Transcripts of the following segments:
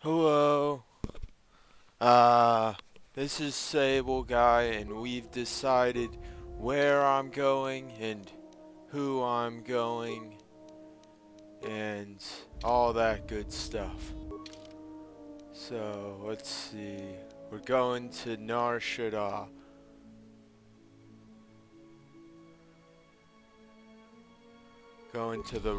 Hello. Uh, this is Sable Guy, and we've decided where I'm going and who I'm going and all that good stuff. So, let's see. We're going to Nar Shadaa. Going to the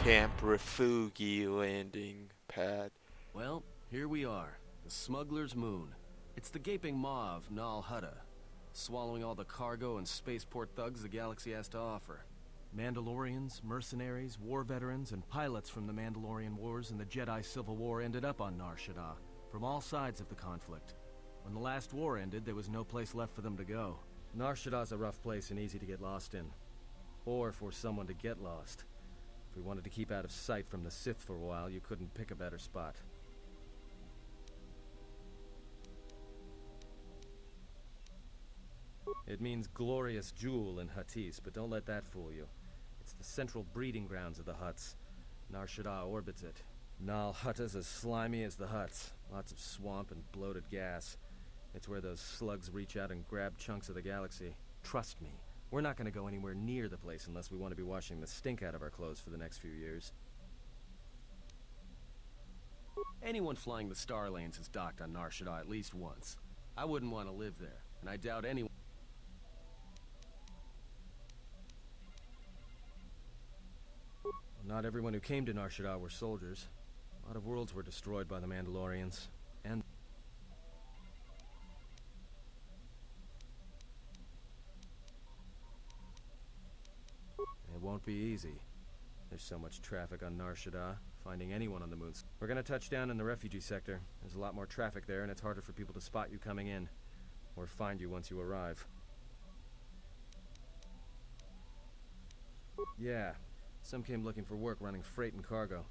Camp ReFOOgee landing pad. Well, here we are, the Smuggler's Moon. It's the gaping maw of Nar Shadaa, swallowing all the cargo and spaceport thugs the galaxy has to offer. Mandalorians, mercenaries, war veterans, and pilots from the Mandalorian Wars and the Jedi Civil War ended up on Nar Shadaa, from all sides of the conflict. When the last war ended, there was no place left for them to go. Nar Shadaa's a rough place and easy to get lost in. Or for someone to get lost. If we wanted to keep out of sight from the Sith for a while, you couldn't pick a better spot. It means glorious jewel in Huttese, but don't let that fool you. It's the central breeding grounds of the Hutts. Nar Shadaa orbits it. Nal Hutta's as slimy as the Hutts. Lots of swamp and bloated gas. It's where those slugs reach out and grab chunks of the galaxy. Trust me, we're not going to go anywhere near the place unless we want to be washing the stink out of our clothes for the next few years. Anyone flying the Star Lanes has docked on Nar Shadaa at least once. I wouldn't want to live there, and I doubt anyone... Not everyone who came to Nar Shadaa were soldiers. A lot of worlds were destroyed by the Mandalorians, and... It won't be easy. There's so much traffic on Nar Shadaa, finding anyone on the moon. We're gonna touch down in the refugee sector. There's a lot more traffic there, and it's harder for people to spot you coming in, or find you once you arrive. Yeah, some came looking for work running freight and cargo.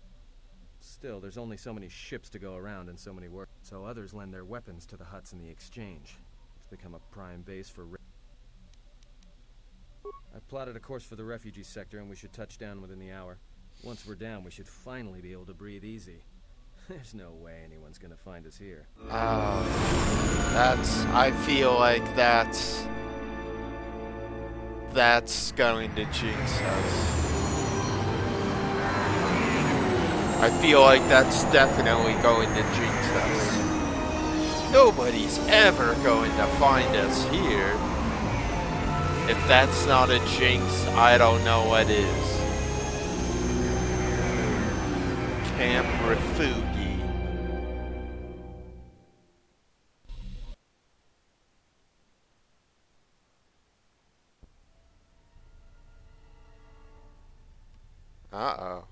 Still, there's only so many ships to go around and so many work. So others lend their weapons to the Hutts in the exchange. It's become a prime base for... I've plotted a course for the refugee sector, and we should touch down within the hour. Once we're down, we should finally be able to breathe easy. There's no way anyone's gonna find us here. I feel like that's going to jinx us. I feel like that's definitely going to jinx us. Nobody's ever going to find us here. If that's not a jinx, I don't know what is. Camp ReFOOgee. Uh-oh.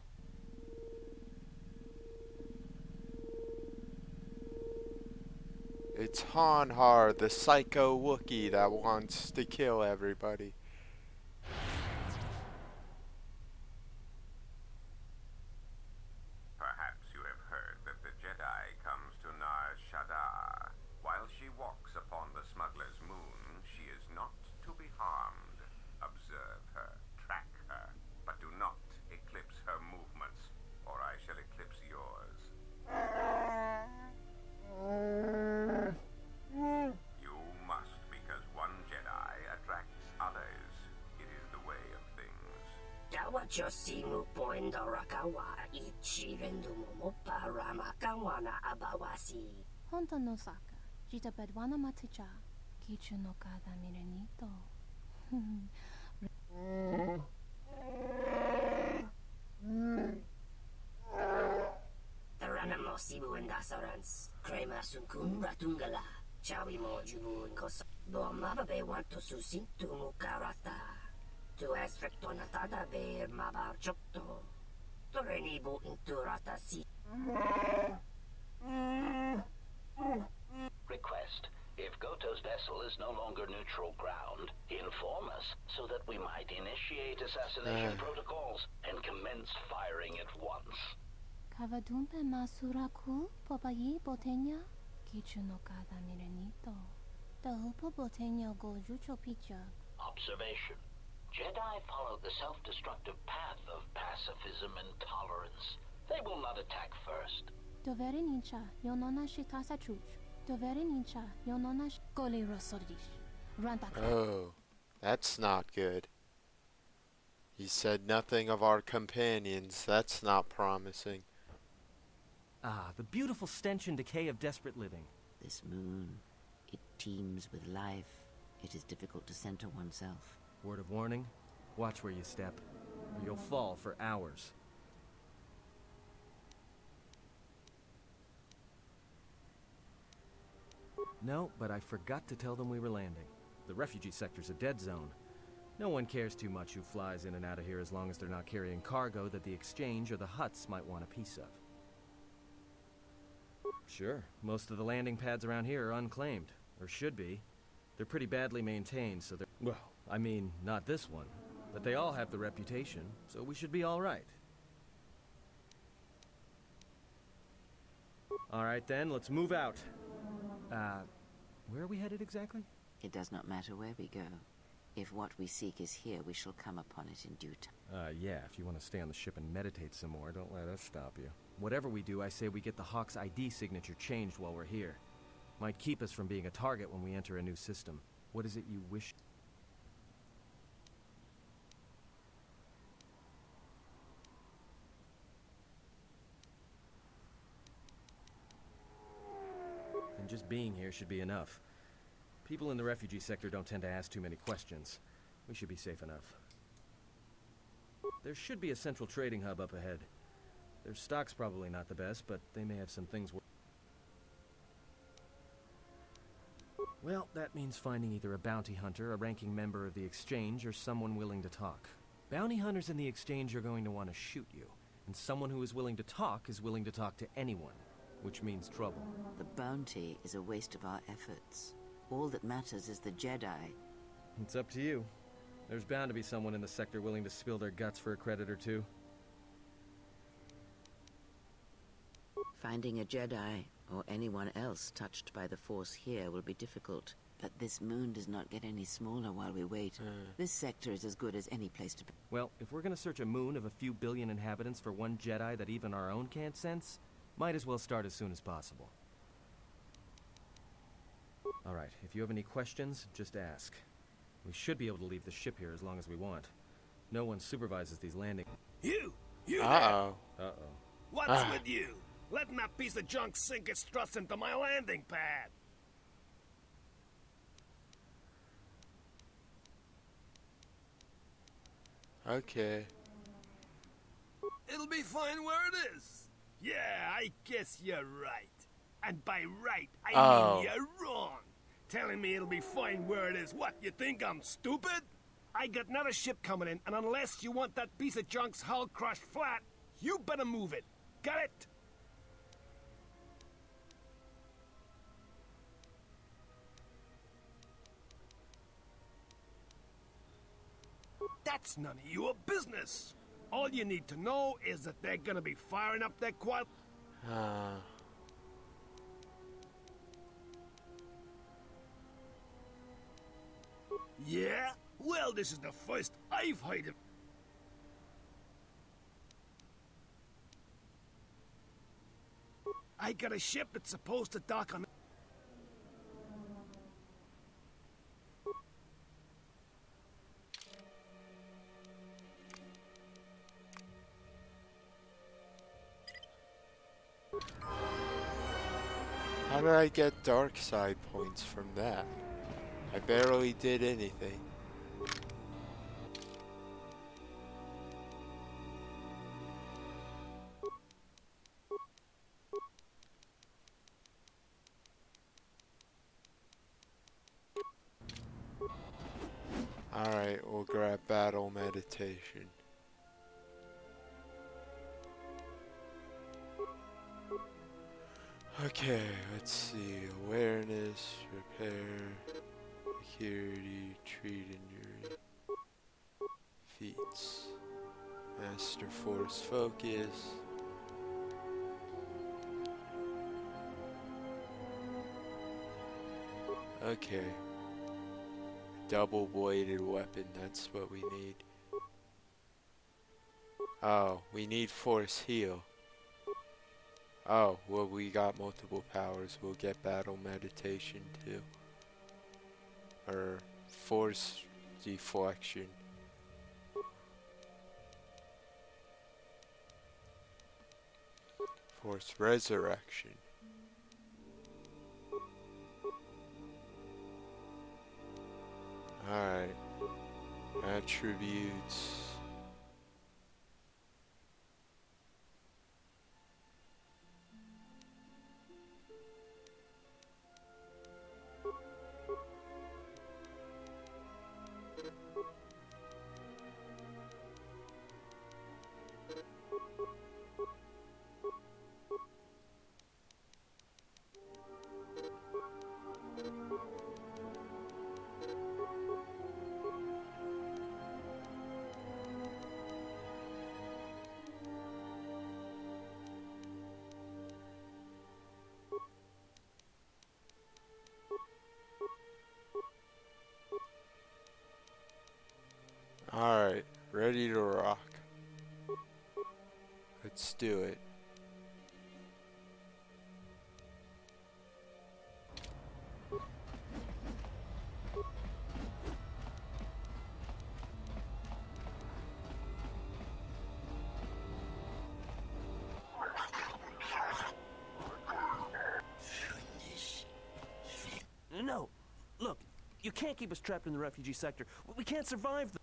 It's Hanhar, the psycho Wookiee that wants to kill everybody. Perhaps you have heard that the Jedi comes to Nar Shadaa. While she walks upon the smuggler's moon, she is not to be harmed. Observe her, track her, but do not eclipse her movements, or I shall eclipse yours. You must, because one Jedi attracts others. It is the way of things. Dawachosimu poindorakawa ichirendumu paramakawana abawasi. Honto no saka, jita bedwana maticha, kichu no kada mirenito. Taranamosibu indasarans, crema sunkun ratungala, chawi mojubu inkosa. Bomababe wanto susintu mukarata. Tu esfektonatada be mabar chokto. Torenibu inturata si. Request. If Goto's vessel is no longer neutral ground, inform us so that we might initiate assassination protocols and commence firing at once. Kavadumpe masuraku popayi botenya, kichu no kada mirenito. Dahupo botenya gojucho picha. Observation. Jedi follow the self-destructive path of pacifism. skepticism and tolerance. They will not attack first. Dovere nincha, yonona shitasa chuj. Dovere nincha, yonona goli rosodish. Rantaka. Oh, that's not good. He said nothing of our companions. That's not promising. Ah, the beautiful stench and decay of desperate living. This moon, it teems with life. It is difficult to center oneself. Word of warning, watch where you step, or you'll fall for hours. No, but I forgot to tell them we were landing. The refugee sector's a dead zone. No one cares too much who flies in and out of here as long as they're not carrying cargo that the exchange or the Hutts might want a piece of. Sure, most of the landing pads around here are unclaimed, or should be. They're pretty badly maintained, so they're... Well, I mean, not this one. But they all have the reputation, so we should be all right. All right then, let's move out. Where are we headed exactly? It does not matter where we go. If what we seek is here, we shall come upon it in due time. Yeah, if you want to stay on the ship and meditate some more, don't let us stop you. Whatever we do, I say we get the Hawk's ID signature changed while we're here. Might keep us from being a target when we enter a new system. What is it you wish? And just being here should be enough. People in the refugee sector don't tend to ask too many questions. We should be safe enough. There should be a central trading hub up ahead. Their stock's probably not the best, but they may have some things Well, that means finding either a bounty hunter, a ranking member of the exchange, or someone willing to talk. Bounty hunters in the exchange are going to want to shoot you, and someone who is willing to talk to anyone, which means trouble. The bounty is a waste of our efforts. All that matters is the Jedi. It's up to you. There's bound to be someone in the sector willing to spill their guts for a credit or two. Finding a Jedi, or anyone else touched by the Force here, will be difficult. But this moon does not get any smaller while we wait. This sector is as good as any place to be. Well, if we're gonna search a moon of a few billion inhabitants for one Jedi that even our own can't sense, might as well start as soon as possible. Alright, if you have any questions, just ask. We should be able to leave the ship here as long as we want. No one supervises these landings. You there! Uh-oh. Uh-oh. What's with you? Letting that piece of junk sink its struts into my landing pad. Okay. It'll be fine where it is. Yeah, I guess you're right. And by right, I mean you're wrong. Telling me it'll be fine where it is. What, you think I'm stupid? I got another ship coming in, and unless you want that piece of junk's hull crushed flat, you better move it. Got it? That's none of your business. All you need to know is that they're gonna be firing up their quad. Yeah? Well, this is the first I've heard of. I got a ship that's supposed to dock on. How did I get dark side points from that? I barely did anything. Alright, we'll grab battle meditation. Okay, let's see. Awareness, repair, security, treat injury, feats, master force focus. Okay. Double-bladed weapon, that's what we need. Oh, we need force heal. Oh, well, we got multiple powers. We'll get battle meditation too. Or force deflection. Force resurrection. Alright. Attributes. Alright, ready to rock. Let's do it. No! Look, you can't keep us trapped in the refugee sector. We can't survive the...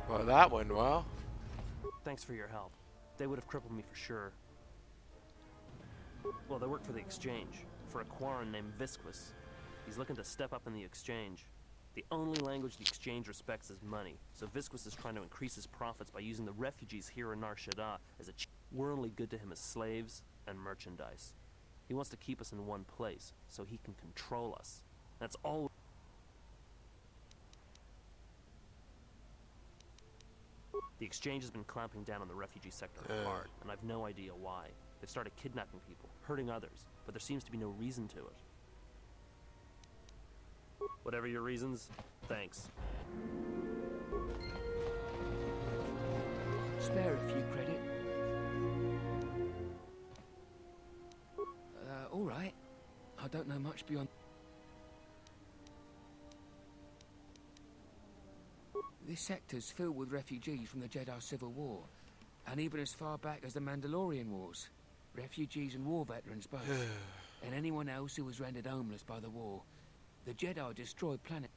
Well, that went well. Thanks for your help. They would have crippled me for sure. Well, they work for the Exchange, for a Quarren named Visquis. He's looking to step up in the Exchange. The only language the Exchange respects is money, so Visquis is trying to increase his profits by using the refugees here in Nar Shadaa as a We're only good to him as slaves and merchandise. He wants to keep us in one place, so he can control us. That's all. The Exchange has been clamping down on the refugee sector hard, and I've no idea why. They've started kidnapping people, hurting others, but there seems to be no reason to it. Whatever your reasons, thanks. Spare a few credit. All right. I don't know much beyond... This sector's filled with refugees from the Jedi Civil War, and even as far back as the Mandalorian Wars. Refugees and war veterans both. And anyone else who was rendered homeless by the war. The Jedi destroyed planet...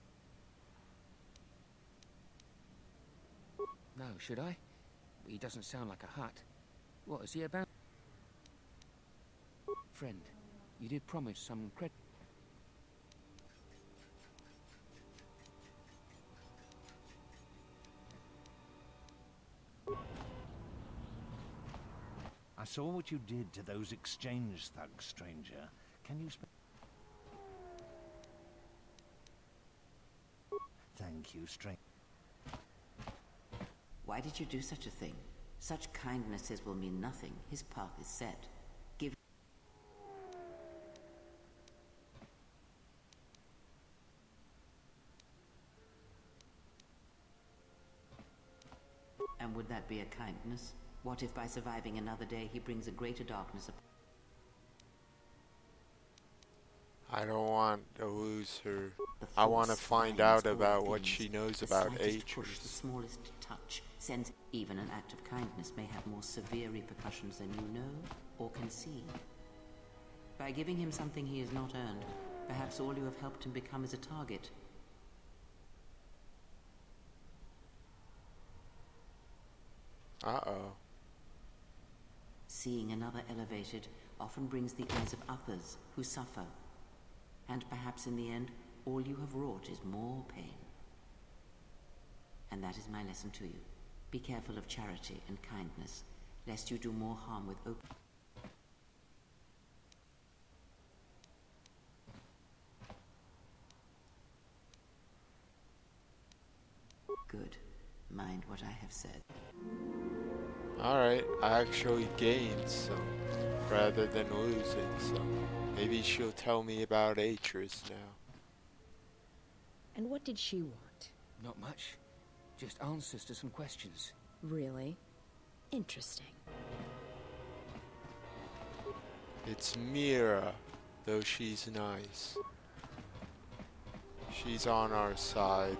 No, should I? He doesn't sound like a Hutt. What is he about? Friend, you did promise some credit. I saw what you did to those exchange thugs, stranger. Can you Thank you, stranger. Why did you do such a thing? Such kindnesses will mean nothing. His path is set. Give... And would that be a kindness? What if by surviving another day he brings a greater darkness upon... I don't want to lose her. I want to find out about what she knows about H. The smallest touch sends... Even an act of kindness may have more severe repercussions than you know or can see. By giving him something he has not earned, perhaps all you have helped him become is a target. Uh-oh. Seeing another elevated often brings the eyes of others who suffer. And perhaps in the end, all you have wrought is more pain. And that is my lesson to you. Be careful of charity and kindness, lest you do more harm with open... Good. Mind what I have said. Alright, I actually gained some, rather than losing some. Maybe she'll tell me about Atris now. And what did she want? Not much. Just answers to some questions. Really? Interesting. It's Mira, though she's nice. She's on our side,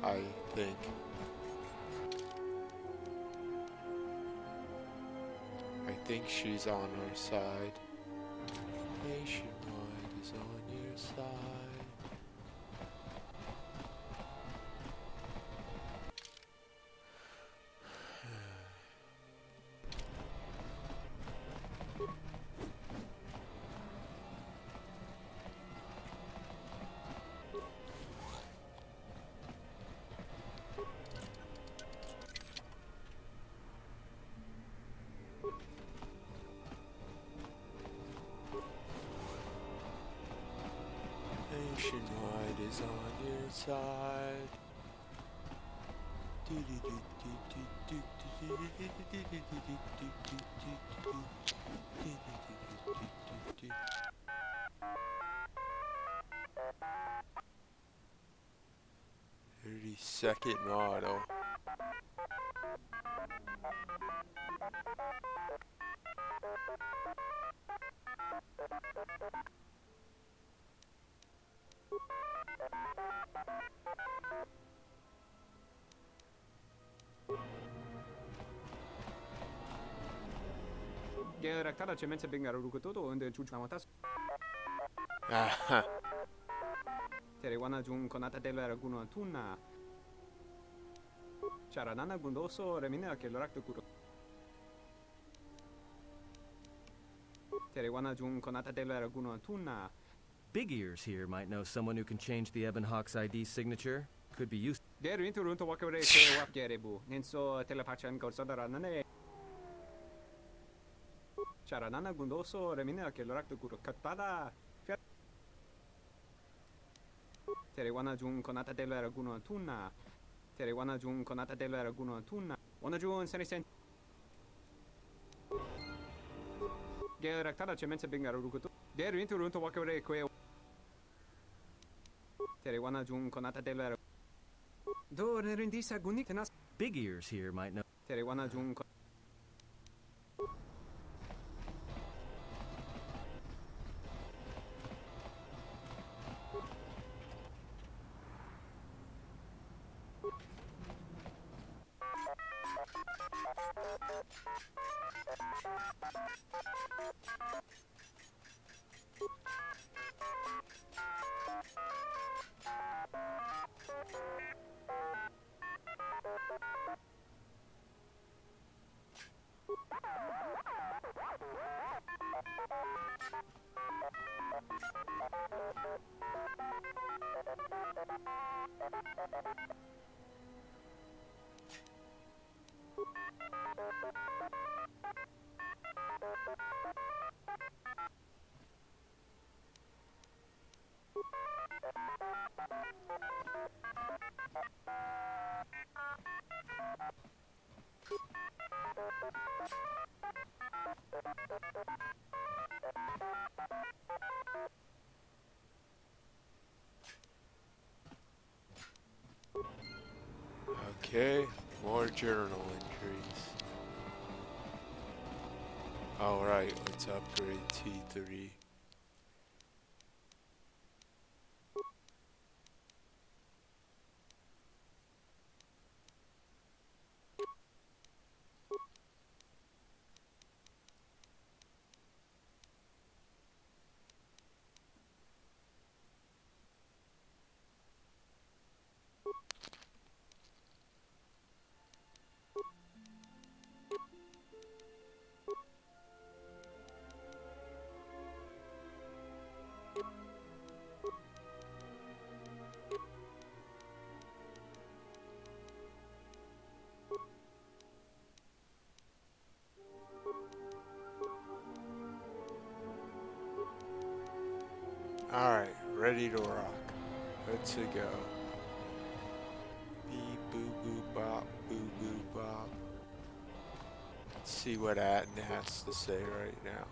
I think. I think she's on our side. Nationwide is on your side. Nationwide is on your side. Second model. Gerektada cemente bingar rukutoto unde chuchamatas. Aha. Terewana jun konata della raguno tuna. Charanana gundoso remine che l'orak kuro. Terewana jun konata della raguno tuna. Big Ears here might know someone who can change the Ebon Hawk's ID signature. Could be used. Geru into runto wakare ke wap gerebu. Nenso telepachan korsadarane. Charanana gundoso remine che l'orak kuro. Katada. Terewana jun konata della raguno tuna. Terewana jun konata della raguno tuna. Wana jun senisen. Gerektada cemente bingar rukuto. Geru into runto wakare ke. Terewana jun konata della. Do nerindisa gunitenas. Big Ears here might know. Terewana jun. Okay, more journal entries. Alright, let's upgrade T3. Alright, ready to rock. Let's go. Beep boo boo bop, boo boo bop. Let's see what Atten has to say right now.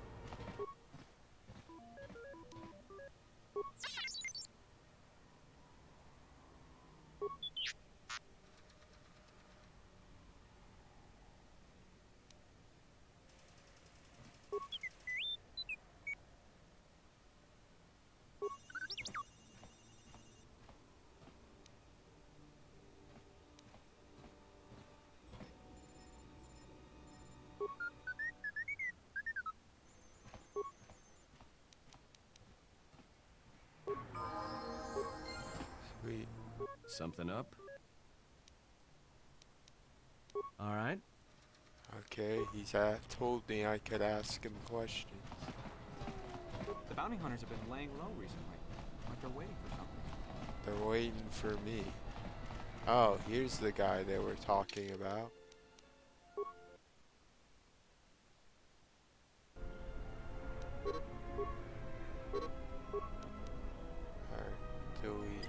Sweet. Something up? All right. Okay, he's told me I could ask him questions. The bounty hunters have been laying low recently. Like they're waiting for something. They're waiting for me. Oh, here's the guy they were talking about. Alright, delete.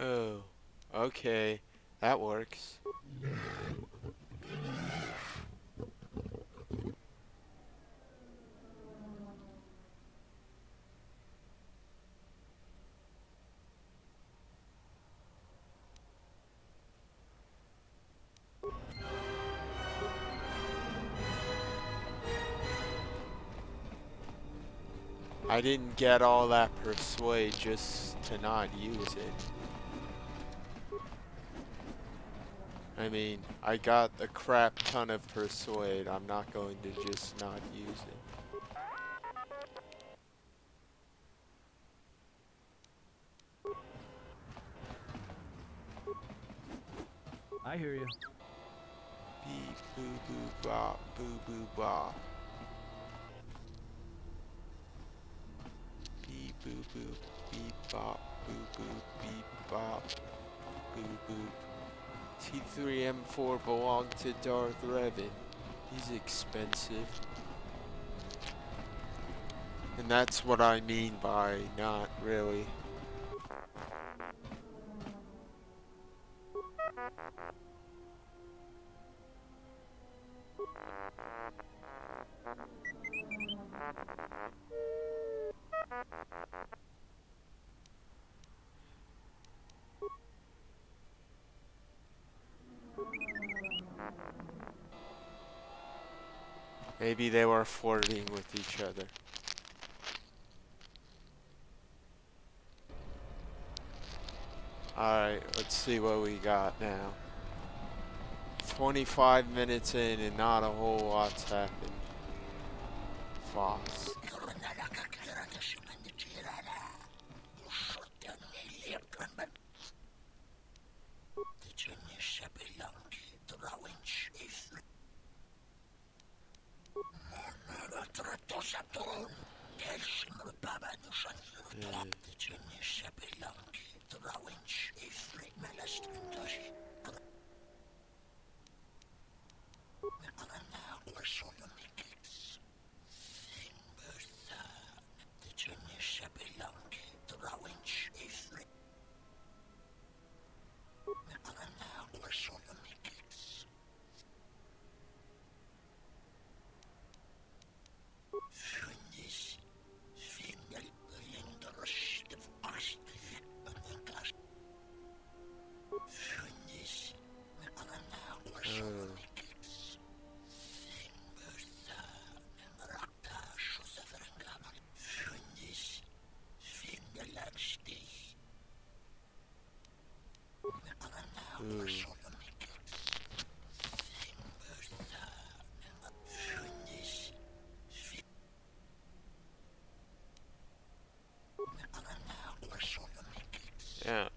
Oh, okay, that works. I didn't get all that persuade just to not use it. I mean, I got a crap ton of persuade. I'm not going to just not use it. I hear you. Beep boo boo bop, boo boo bop. Beep boo boo, beep bop, boo boo, beep bop, boo boo. T3M4 belonged to Darth Revan. He's expensive. And that's what I mean by not really. Maybe they were flirting with each other. Alright, let's see what we got now. 25 minutes in and not a whole lot's happened. Foss. Yeah.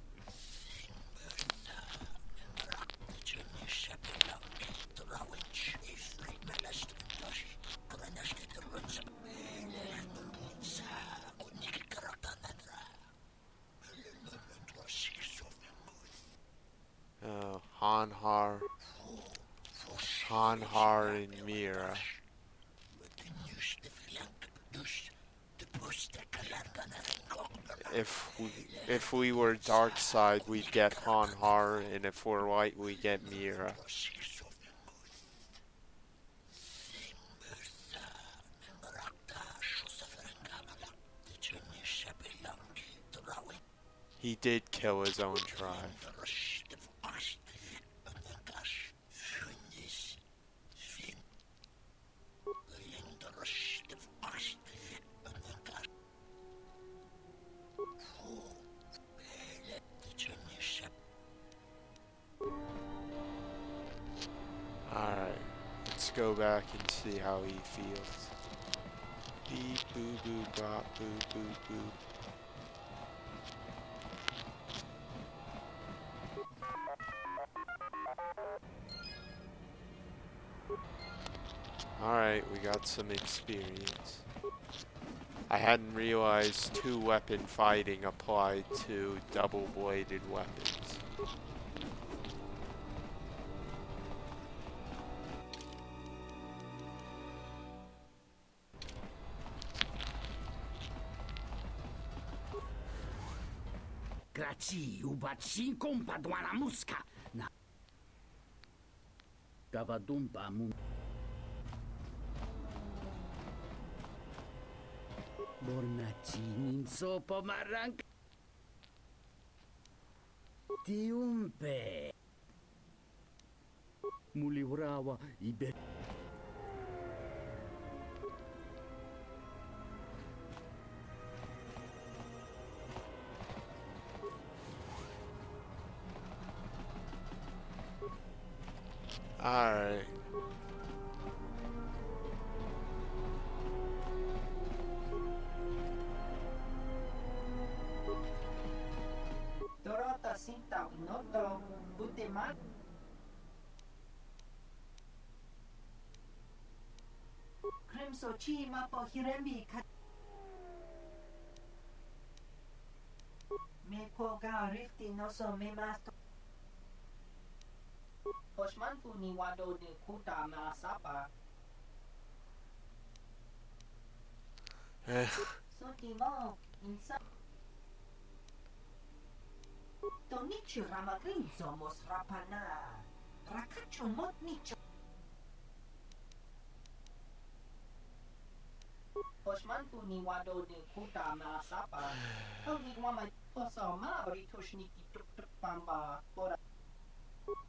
Hanhar and Mira. If we were dark side, we'd get Hanhar, and if we're light, we get Mira. He did kill his own tribe. Alright, let's go back and see how he feels. Beep boo boo bop boo boo boo. Alright, we got some experience. I hadn't realized two-weapon fighting applied to double-bladed weapons. Grazie, ubaci compadwana muska. Na. Gavadumba mun. Bornaci ninso pomarang. Tiumpe. Muliurawa ibe. Alright. Dorota sinta noto butemat. Crimso chi mapo hirembi kat. Me poga rifti noso me masto. Hoshmanfu ni wado de kuta masapa. Sotimo insa. Tonichi ramagrinzo mos rapana. Rakacho mot nicho. Hoshmanfu ni wado de kuta masapa. Only wama toso ma ritushniki tuk tuk pamba pora.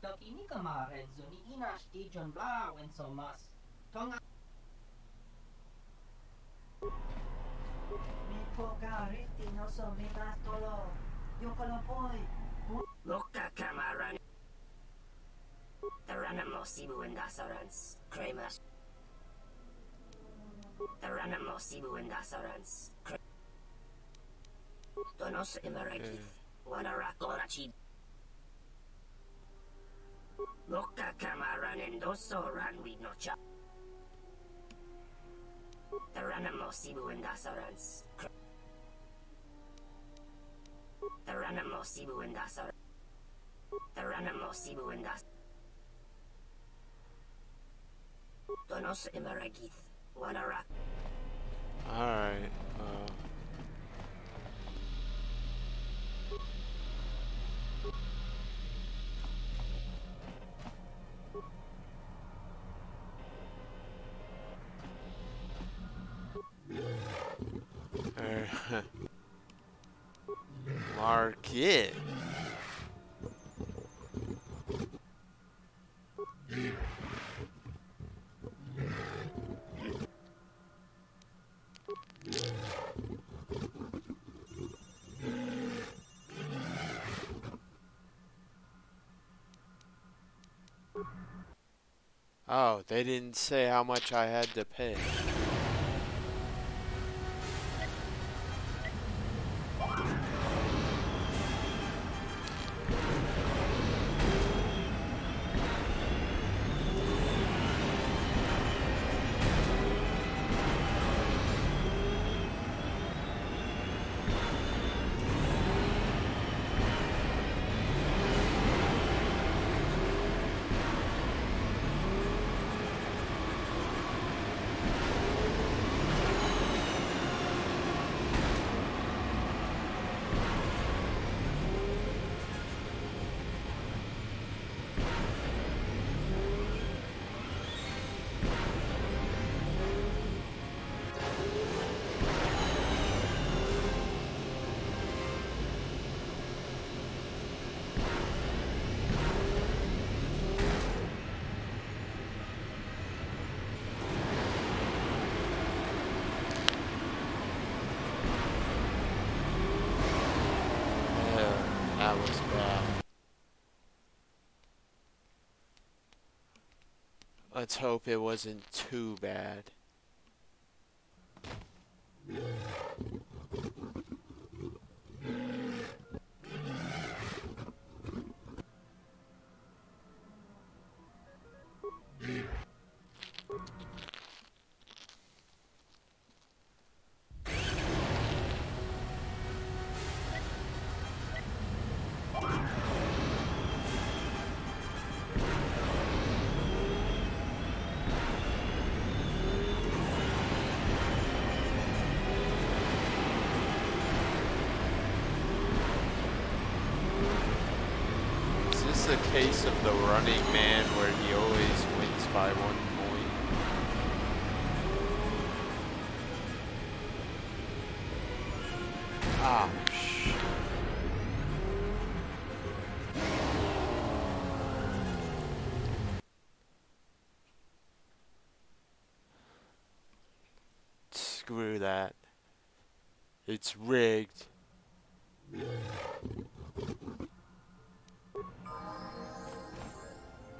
Dokini kamaren zuni inash di John Blau and so mas. Tonga. Me poga rifti no so me mastolo. Yokolo boy. Loka kamaran. The Ranamos Mosibu and Dasarans, Kramer. Tarana Mosibu and Dasarans, Donos Imereki, Wanarakorachi. Moka Kamaran and Doso ran with no chop. Tarana Mosibu and Dasarans, Tarana Mosibu and Dasarans. Tarana Mosibu and Das Donos Imeragith, Wanarak. Alright, Market. Oh, they didn't say how much I had to pay. That was bad. Let's hope it wasn't too bad. Is this a case of the Running Man where he always wins by 1 point? Ah, shit. Screw that. It's rigged.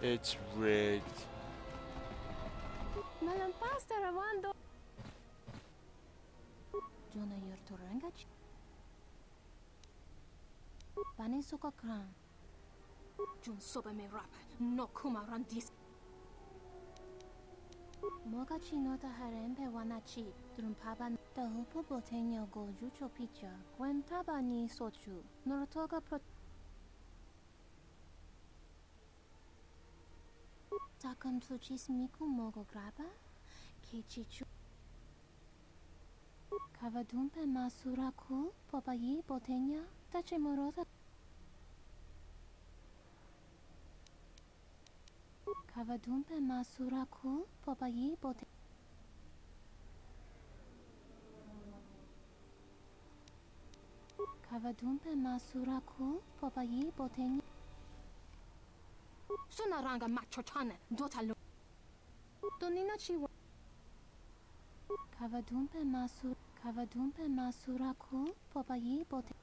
It's rigged. Malampasta ravando. Jona yertorangach. Bani sokakran. Jun soba me rapa. No kumarandis. Mogachi nota harempe wanachi. Drumpaban. The hopo botenya goju chopicha. Gwen tabani sochu. Norotoga pro. Takam pluchis miku mogo graba. Kichichu. Kavadumpe masura kul. Popayi botenya. Tachimorota. Kavadumpe masura kul. Popayi botenya. Kavadumpe masura kul. Popayi botenya. Sunaranga machochane. Dotalo. Donina chiwa. Kavadumpe masura kul. Popayi botenya.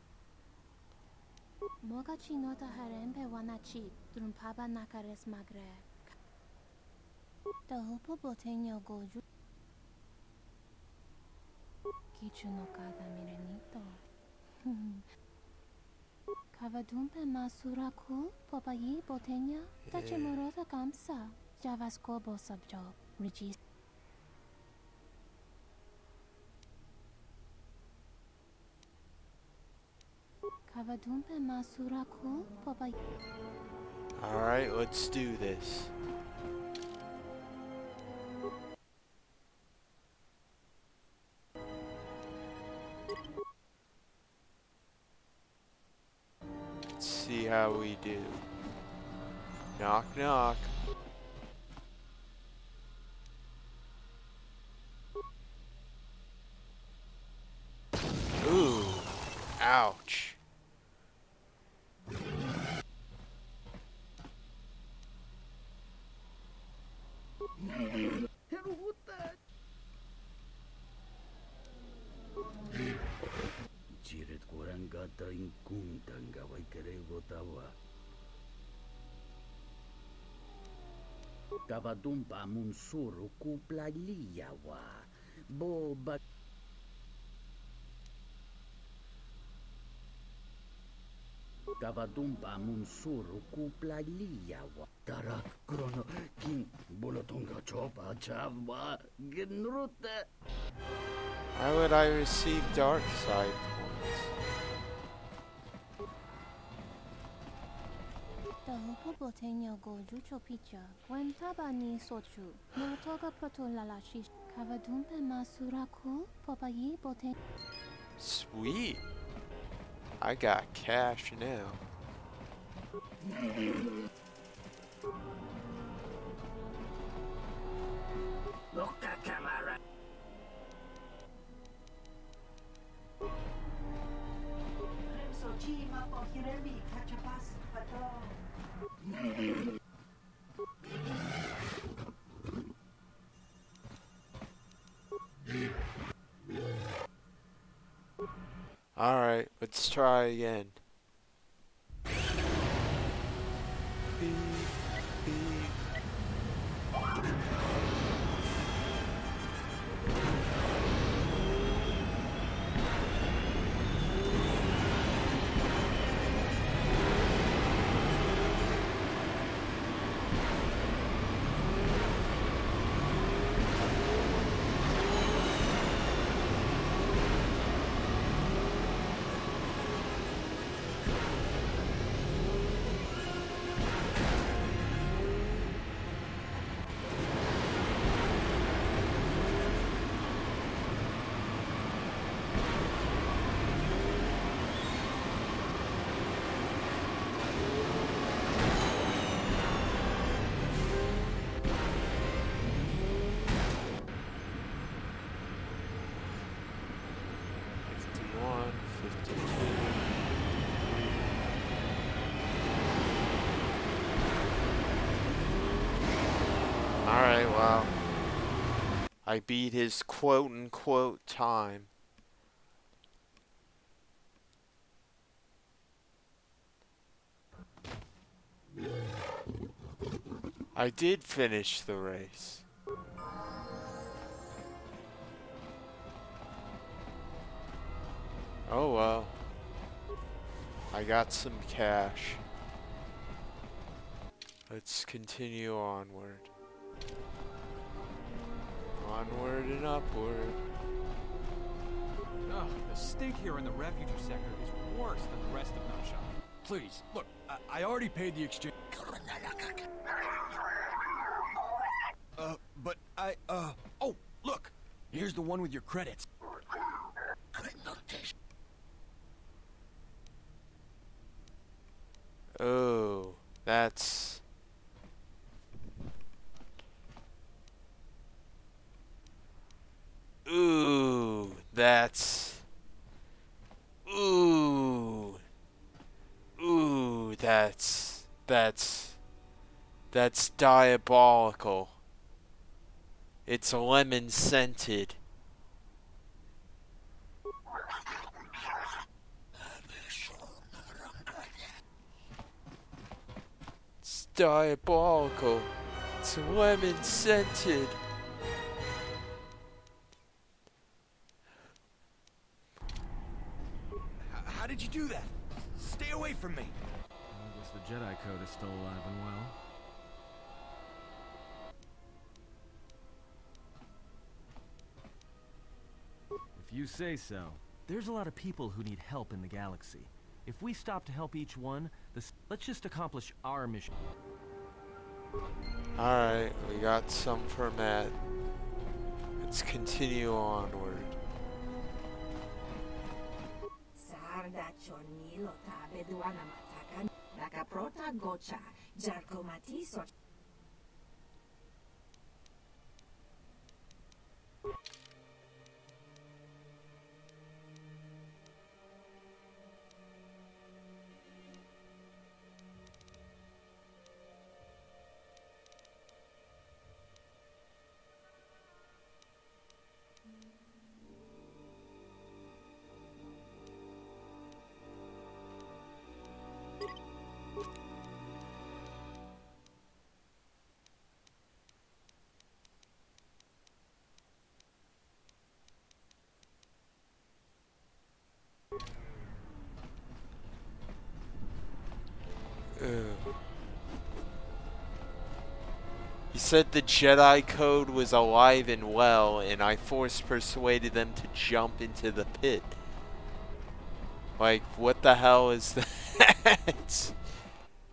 Mogachi nota harempe wanachi. Drumpaba nakares magre. Dopo botegno goju. Kichu no kada mirenito. Kavadumpe masuraku popayi botenya tachimurota kamsa. Javaskobo subjob. Regis. Kavadumpe masuraku popayi. Alright, let's do this. Let's see how we do. Knock, knock. Ooh, ouch. Jiret kurang gata ingkung tanggawai kerego tawa. Kavadumpa munsuru kuplaliyawa. Boba. Kavadumpa munsuru kuplaliyawa. Tarak krono king bolotonga chopa chavwa genruta. Why would I receive dark side points? Dopo botegno goju chopicha. Gwentaba ni sochu. Murotoga proto lalashi. Kavadumpe masuraku popayi botegno. Sweet. I got cash now. Loka camera. Sochima pohiremi kachapas pato. Alright, let's try again. Beep, beep. Alright, well, I beat his quote-unquote time. I did finish the race. Oh well. I got some cash. Let's continue onward. Onward and upward. Ugh, the stink here in the refugee sector is worse than the rest of Nar Shadaa. Please, look, I already paid the exchange. But oh, look, here's the one with your credits. Oh, that's... Ooh, that's... Ooh. Ooh, that's diabolical. It's lemon scented. It's diabolical. It's It's lemon scented. How did you do that? Stay away from me. I guess the Jedi Code is still alive and well. If you say so. There's a lot of people who need help in the galaxy. If we stop to help each one, let's just accomplish our mission. Alright, we got some for Matt. Let's continue onward. He said the Jedi Code was alive and well, and I persuaded them to jump into the pit. Like, what the hell is that?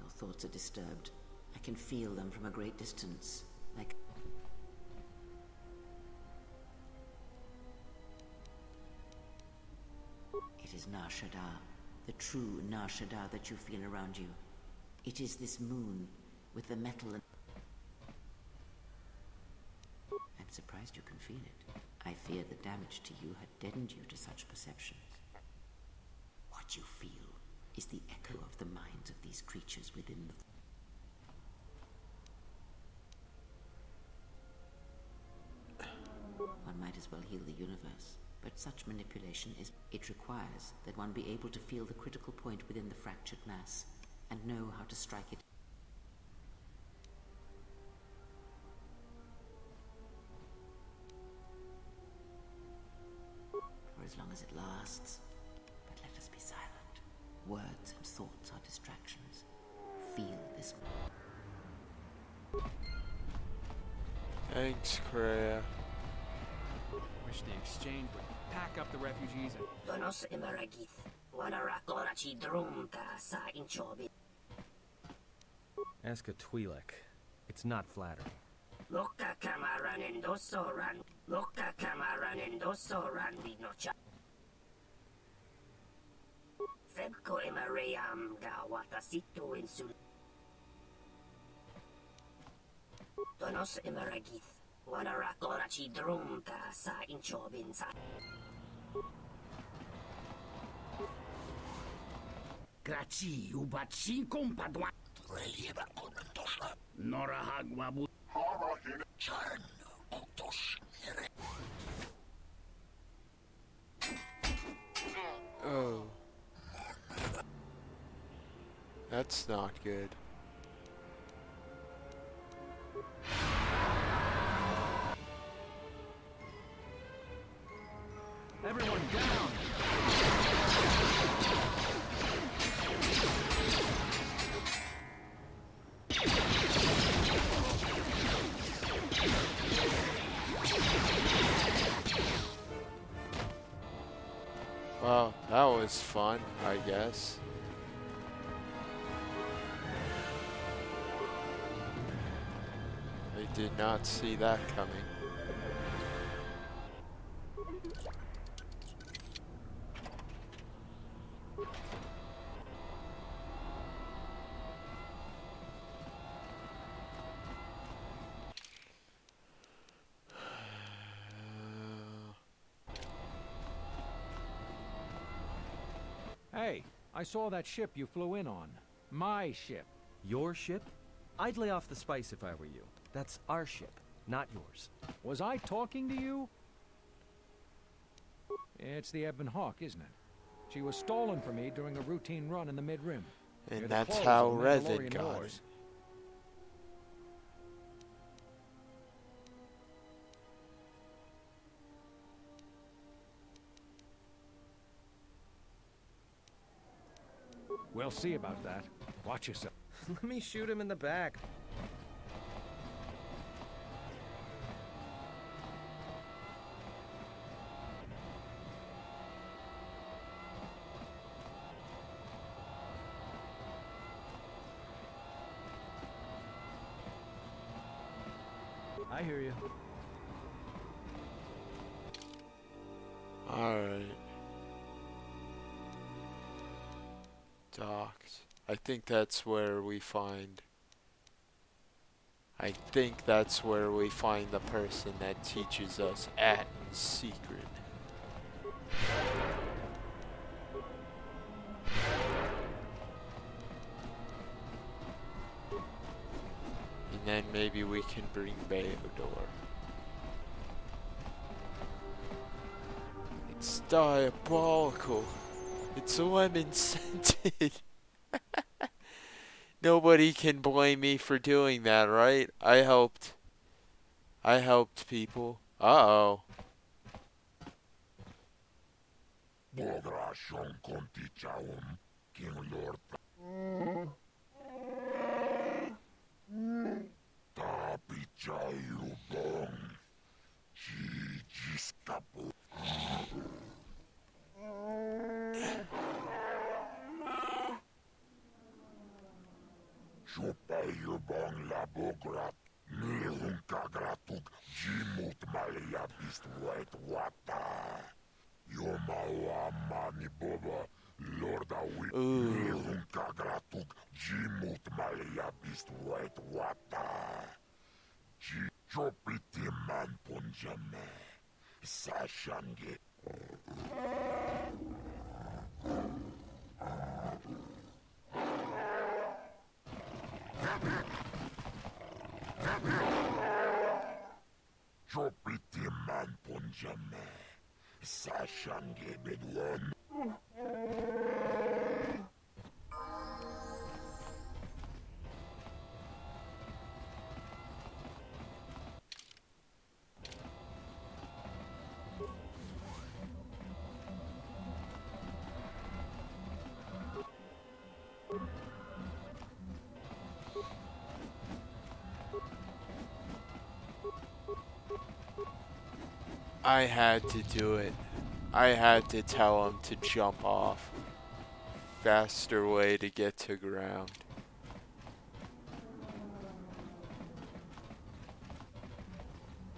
Your thoughts are disturbed. I can feel them from a great distance. Like... It is Nar Shadaa, the true Nar Shadaa that you feel around you. It is this moon, with the metal and... I'm surprised you can feel it. I fear the damage to you had deadened you to such perceptions. What you feel is the echo of the minds of these creatures within the... One might as well heal the universe, but such manipulation is... It requires that one be able to feel the critical point within the fractured mass, and know how to strike it. For as long as it lasts. But let us be silent. Words and thoughts are distractions. Feel this. Thanks, Kreia. Wish the exchange would pack up the refugees and... Donos Imaragith. Wanarakorachi Drumta sa inchobi. Ask a Twi'lek. It's not flattering. Loka kamaran endosoran. Loka kamaran endosoran vinocha. Febko Imaream gawata situ insul. Donos Imaragith. Wanarakorachi Drumta sa inchobin sa. Grazie, ubaci compadua. Relieva con tosha. Nora hagwabu. Charn otos. Oh. That's not good. Everyone down! Well, that was fun, I guess. I did not see that coming. Hey, I saw that ship you flew in on. My ship. Your ship? I'd lay off the spice if I were you. That's our ship, not yours. Was I talking to you? It's the Ebon Hawk, isn't it? She was stolen from me during a routine run in the mid-rim. And that's how Revan got it. We'll see about that. Watch yourself. Let me shoot him in the back. I hear you. Alright. Docked. I think that's where we find... I think that's where we find the person that teaches us Atten's secret. And then maybe we can bring Baodor. It's diabolical. It's lemon scented. Nobody can blame me for doing that, right? I helped people. Uh-oh. I had to do it. I had to tell him to jump off. Faster way to get to ground.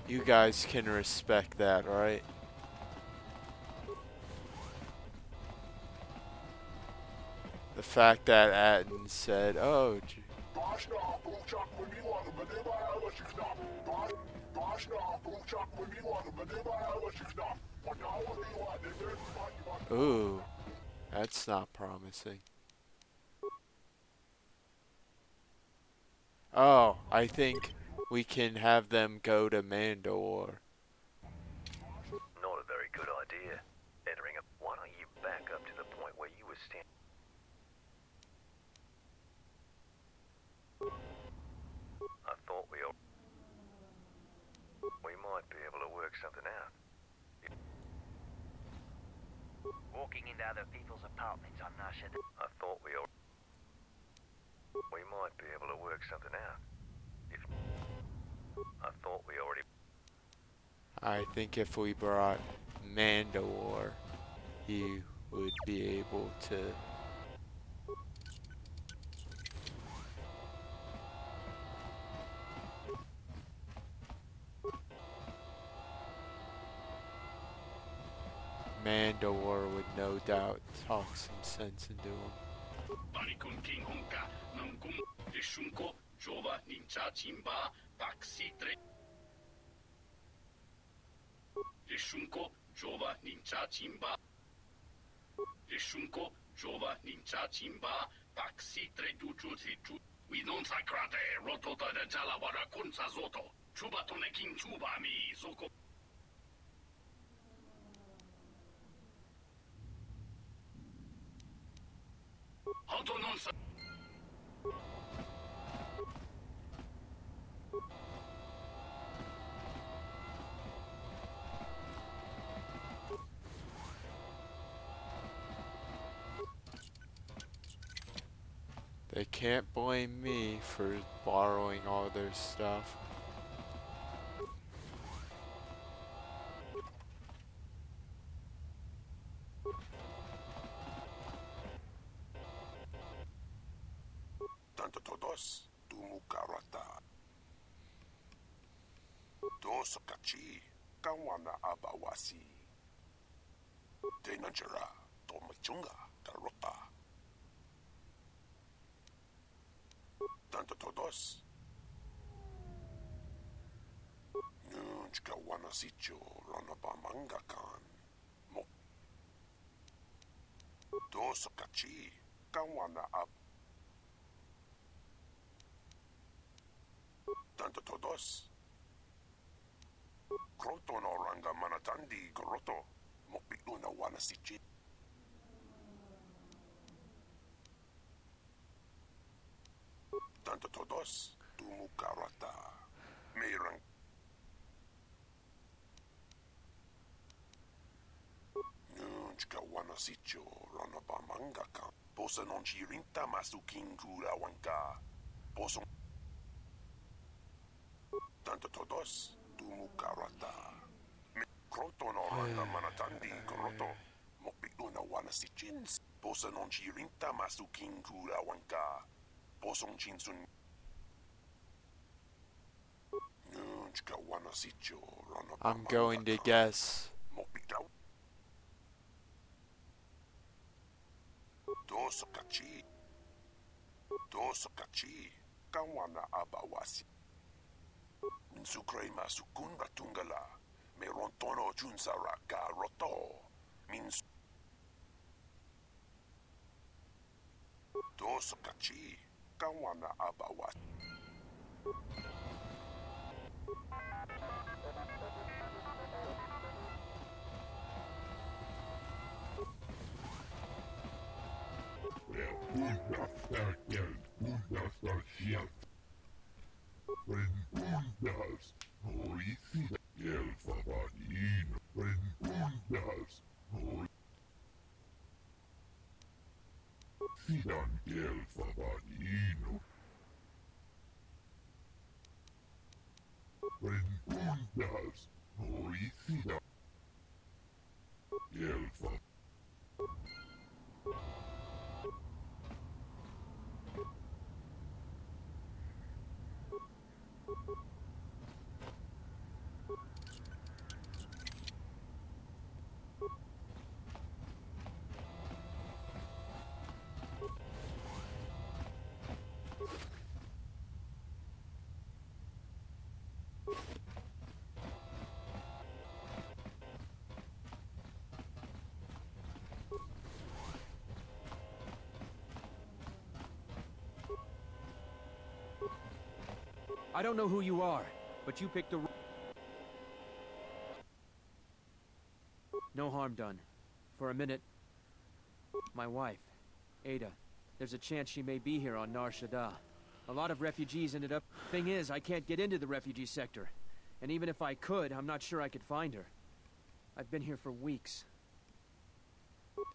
You guys can respect that, right? The fact that Atten said, oh, ooh, that's not promising. Oh, I think we can have them go to Mandalore. Not a very good idea. Entering a... Why don't you back up to the point where you were standing? I thought we might be able to work something out. Walking into other people's apartments on Nar Shadaa. I thought we might be able to work something out. I thought we already... I think if we brought Mandalore, he would be able to... Mandalore would no doubt talk some sense into him. They can't blame me for borrowing all their stuff. Tanto todos tumukarata. Dos kachi kawana abawasi. Tenanjara tomachunga karota. Tanto todos. Nunchka wanasicho ronabamanga kan. Mo. Dos kachi kawana ab. Tanto todos. Kroto no ranga manatandi goroto. Mopi una wanasichi. Tanto todos tumukarata. Meirang. Nunchka wanasicho ronabamanga kan. Posa non chirinta masukin kura wanka. Poso. Tanto todos tumukarata. Kroto no ranga manatandi goroto. Mopi una wanasichin. Posa non chirinta masukin kura wanka. Posong chinsun. Nunchka wanasicho ronabamanga. I'm going to guess. Dos kachi kawana abawasi. Minsukre masukun ratungala. Merontono junsara garoto. Mins. Dos kachi kawana abawasi. I don't know who you are, but you picked the... No harm done. For a minute, my wife, Ada, there's a chance she may be here on Nar Shadaa. A lot of refugees ended up... Thing is, I can't get into the refugee sector. And even if I could, I'm not sure I could find her. I've been here for weeks.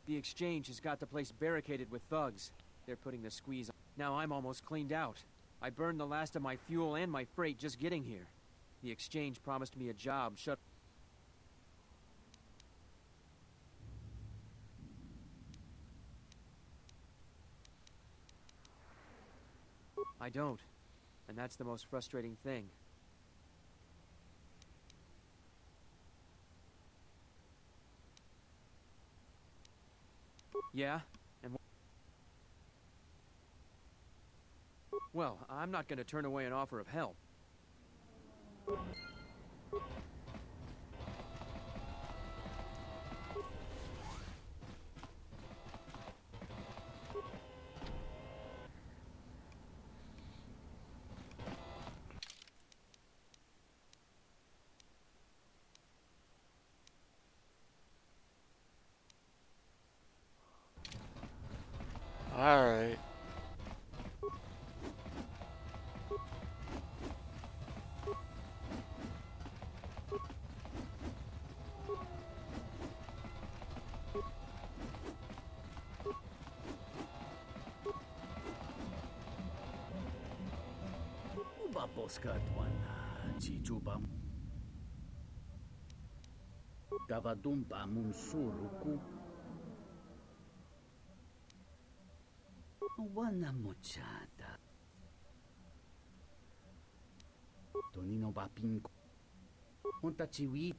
The exchange has got the place barricaded with thugs. They're putting the squeeze on. Now I'm almost cleaned out. I burned the last of my fuel and my freight just getting here. The exchange promised me a job, I don't. And that's the most frustrating thing. Yeah? And well, I'm not gonna turn away an offer of help. Alright. Poscatuana, Chichupam. Gavadumpa Munsuruku. Wana Mochata. Tonino Bapinko. Montachiwi.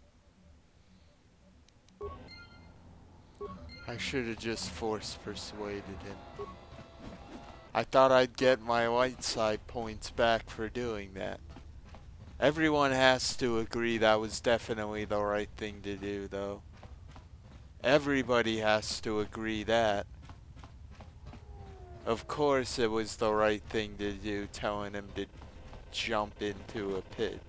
I should have just force persuaded him. I thought I'd get my light side points back for doing that. Everyone has to agree that was definitely the right thing to do, though. Everybody has to agree that. Of course it was the right thing to do, telling him to jump into a pit.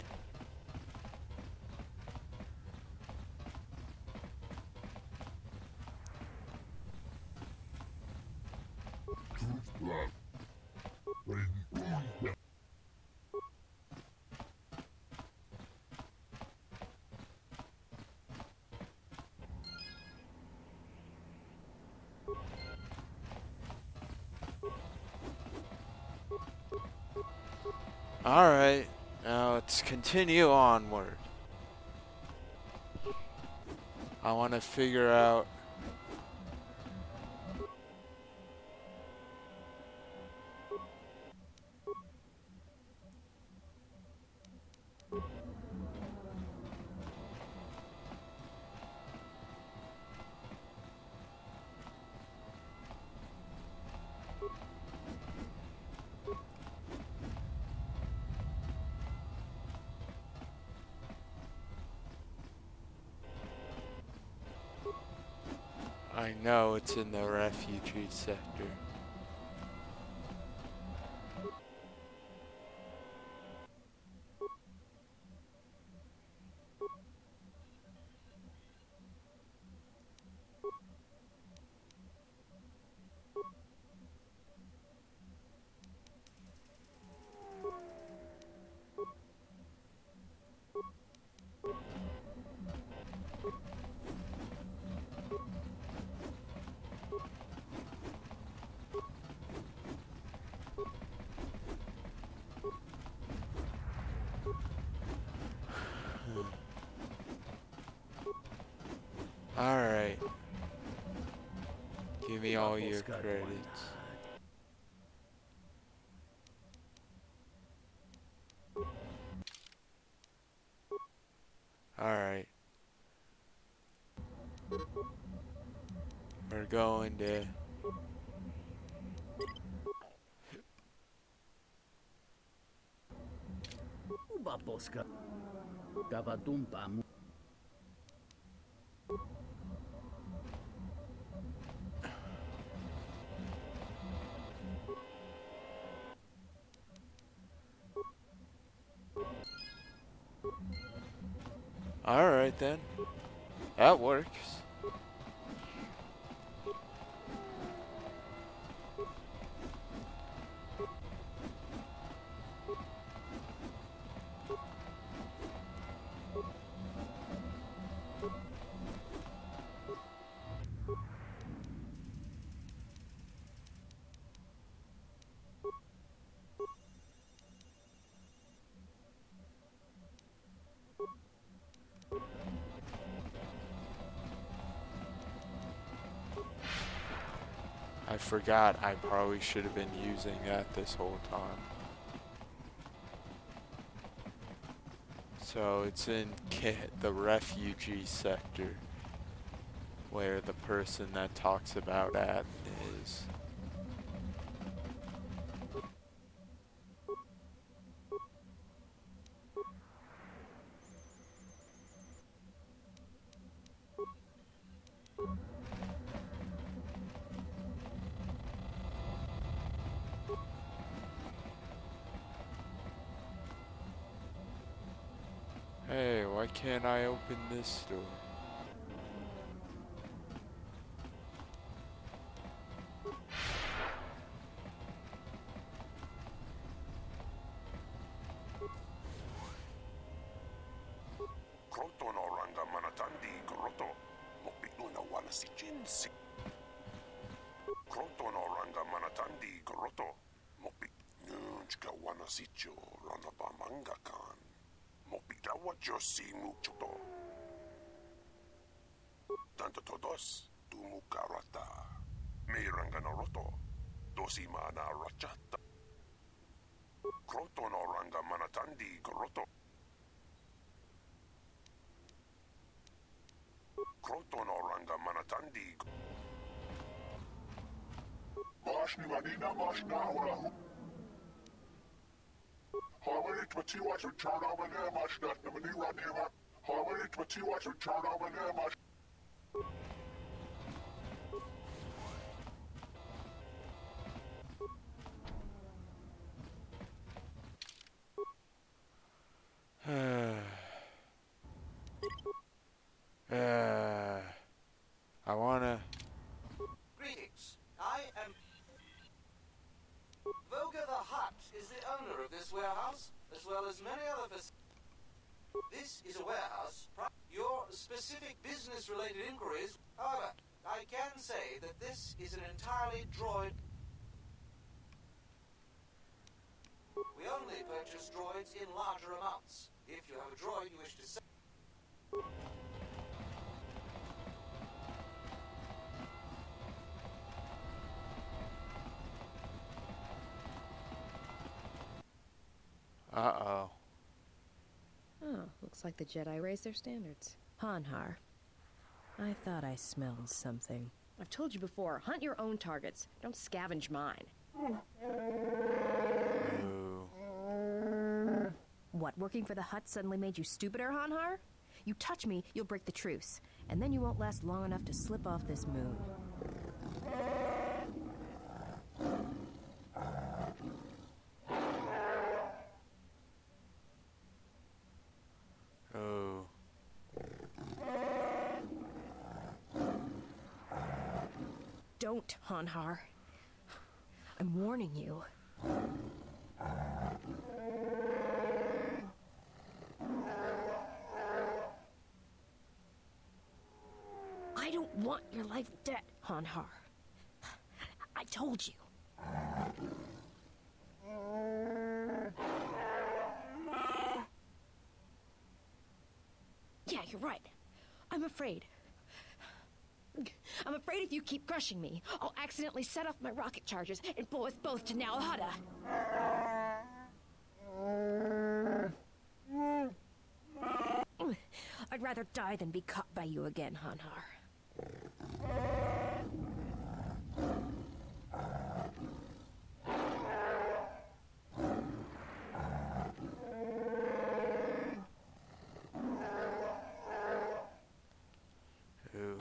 Alright, now let's continue onward. I want to figure out... I know it's in the refugee sector. Alright. Give me all your credits. Alright. We're going to... Ubaposca. Gavadumpa. Alright then. That works. I forgot I probably should have been using that this whole time. So it's in the refugee sector where the person that talks about Aden is. Hey, why can't I open this door? Kroto no ranga manatandi koroto. Mokbito na wana si jinsi. Kroto no ranga manatandi koroto. Mokbito Unchka wanasicho ranabamangakan. Mopidawa josi muchoto. Tanto todos tumukarata. Meranganoroto. Dosi mana rachata. Kroto no ranga manatandi groto. Kroto no ranga manatandi. Mashni manina mashna urahu. Harmony Twatiwa to turn over there, mashna namani radeva. Harmony Twatiwa to turn over there, mash. I wanna. Greetings. I am... Voga the Hutt is the owner of this warehouse, as well as many other facilities. This is a warehouse. Your specific business-related inquiries... However, I can say that this is an entirely droid... We only purchase droids in larger amounts. If you have a droid you wish to sell... Uh-oh. Oh, looks like the Jedi raised their standards. Hanhar. I thought I smelled something. I've told you before, hunt your own targets. Don't scavenge mine. What, working for the Hutt suddenly made you stupider, Hanhar? You touch me, you'll break the truce. And then you won't last long enough to slip off this moon. Oh. Don't, Hanhar. I'm warning you. I don't want your life dead, Hanhar. I told you. Yeah, you're right. I'm afraid. I'm afraid if you keep crushing me, I'll accidentally set off my rocket charges and blow us both to Nar Shadaa. I'd rather die than be caught by you again, Hanhar. Ooh.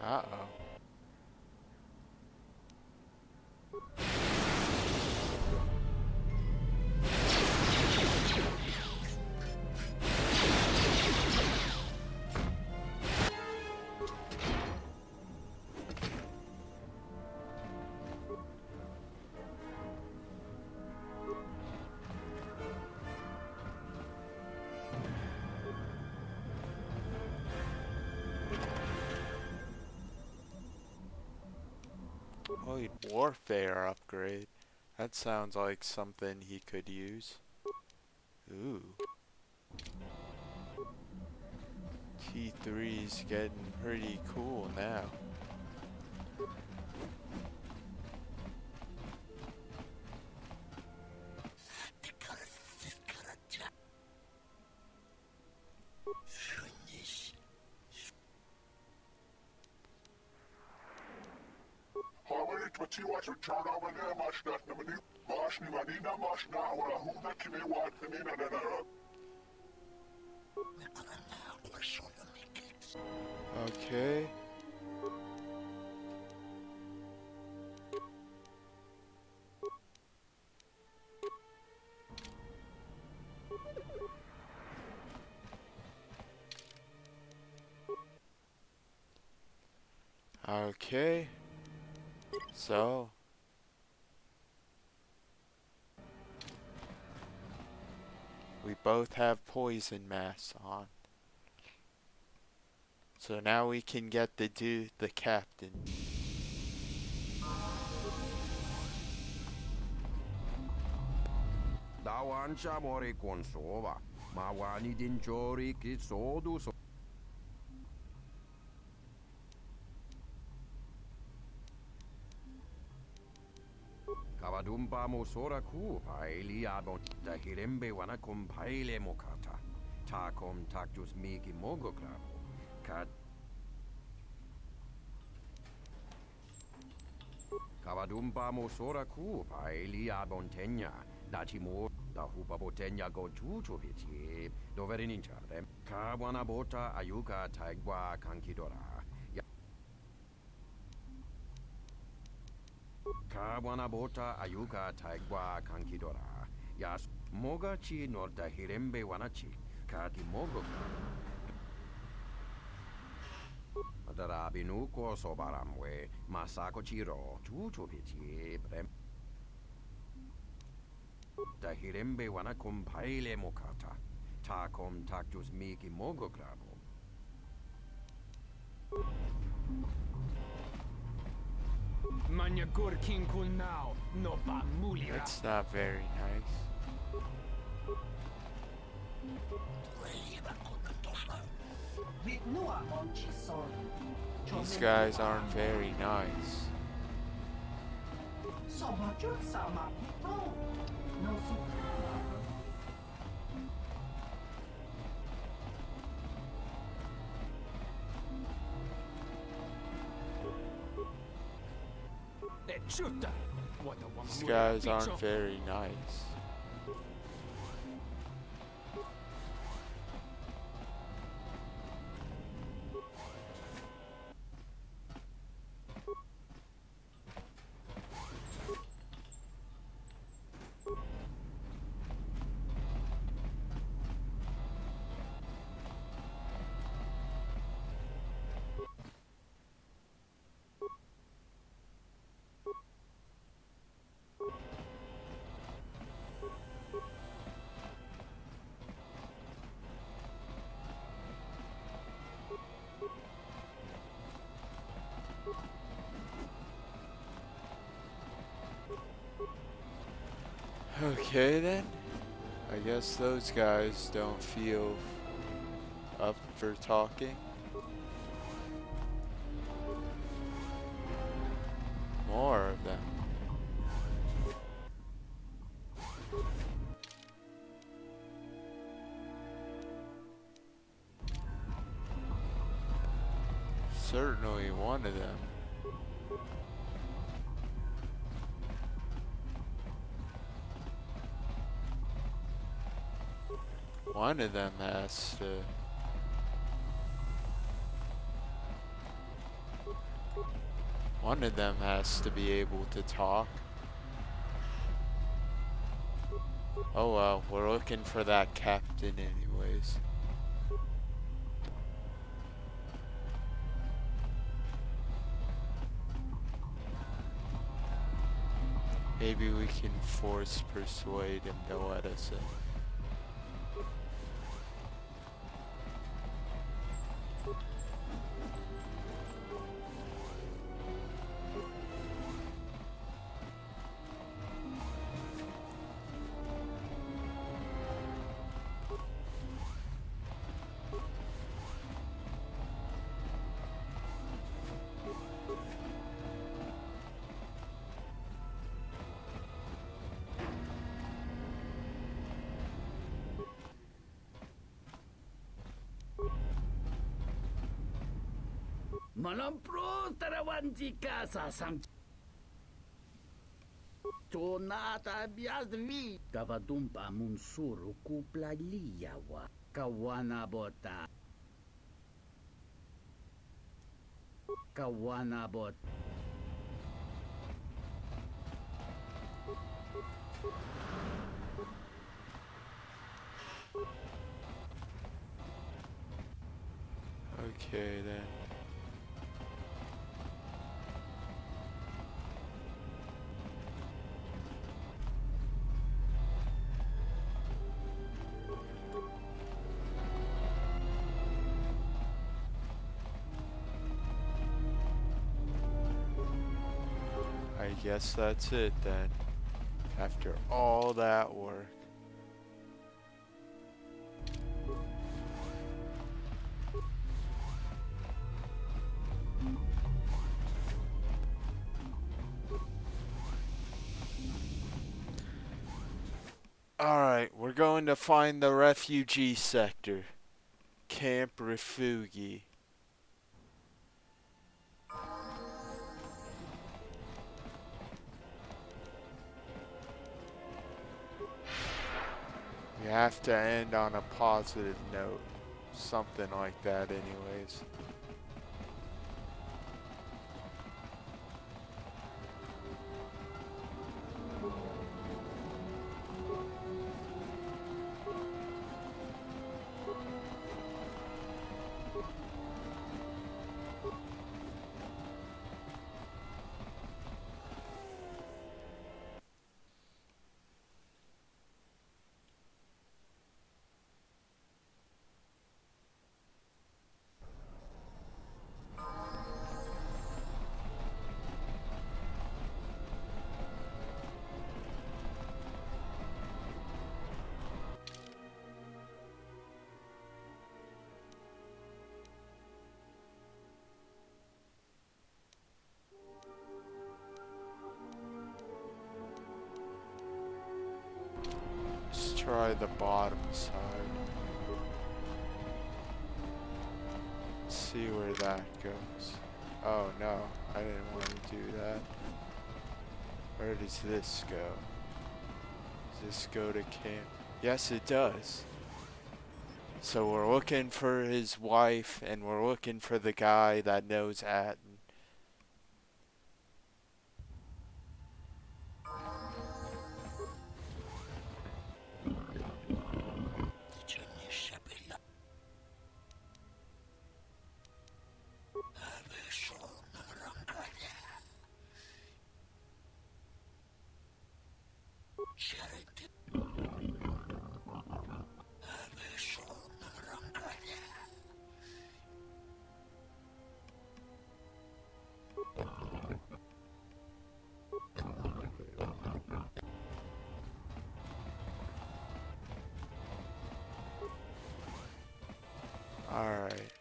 Uh-oh. Elite Warfare upgrade. That sounds like something he could use. Ooh. T3's getting pretty cool now. Harmony Twatiwa to turn over there, mashna namani. Mashni manina mashna urahu na kime wat kanina nanara. Okay. Okay. So, We both have poison masks on. So now we can get the captain. Dawancha mori konsova. Mawani dinjori kitsodu so. Kavadumpa mosora ku paili abon da hirembe wana kumpaile mokata. Takom taktus miki mogo klabo. Kad Kavadumpa mosora ku paili abontenya. Datimo da hupa botenya go chuchu viti. Doveri ninchare. Kawana bota ayuka taigwa kankidora. Kawana bota ayuka taigwa kankidora. Yas moga chi norda hirembe wanachi. Kati mogo Darabinu ko sobaramwe. Masako chiro chuchu viti. Da hirembe wanakum paile mokata. Takom taktus miki mogo krabo. Manyagur king kun now, no ba mulira. That's not very nice. These guys aren't very nice. These guys aren't very nice. Okay then, I guess those guys don't feel up for talking. More of them. Certainly one of them. One of them has to... One of them has to be able to talk. Oh well, we're looking for that captain anyways. Maybe we can force persuade him to let us in. Malampro tarawanti casa sam. Tonata biasvi. Kavadumpa munsuru kupla liyawa. Kawana bota. Kawana bot. Okay then. guess that's it then. After all that work. Alright, we're going to find the refugee sector. Camp ReFOOgee. We have to end on a positive note. Something like that anyways. Let's try the bottom side. Let's see where that goes. Oh no, I didn't want to do that. Where does this go? Does this go to camp? Yes, it does. So we're looking for his wife, and we're looking for the guy that knows Atten. Alright.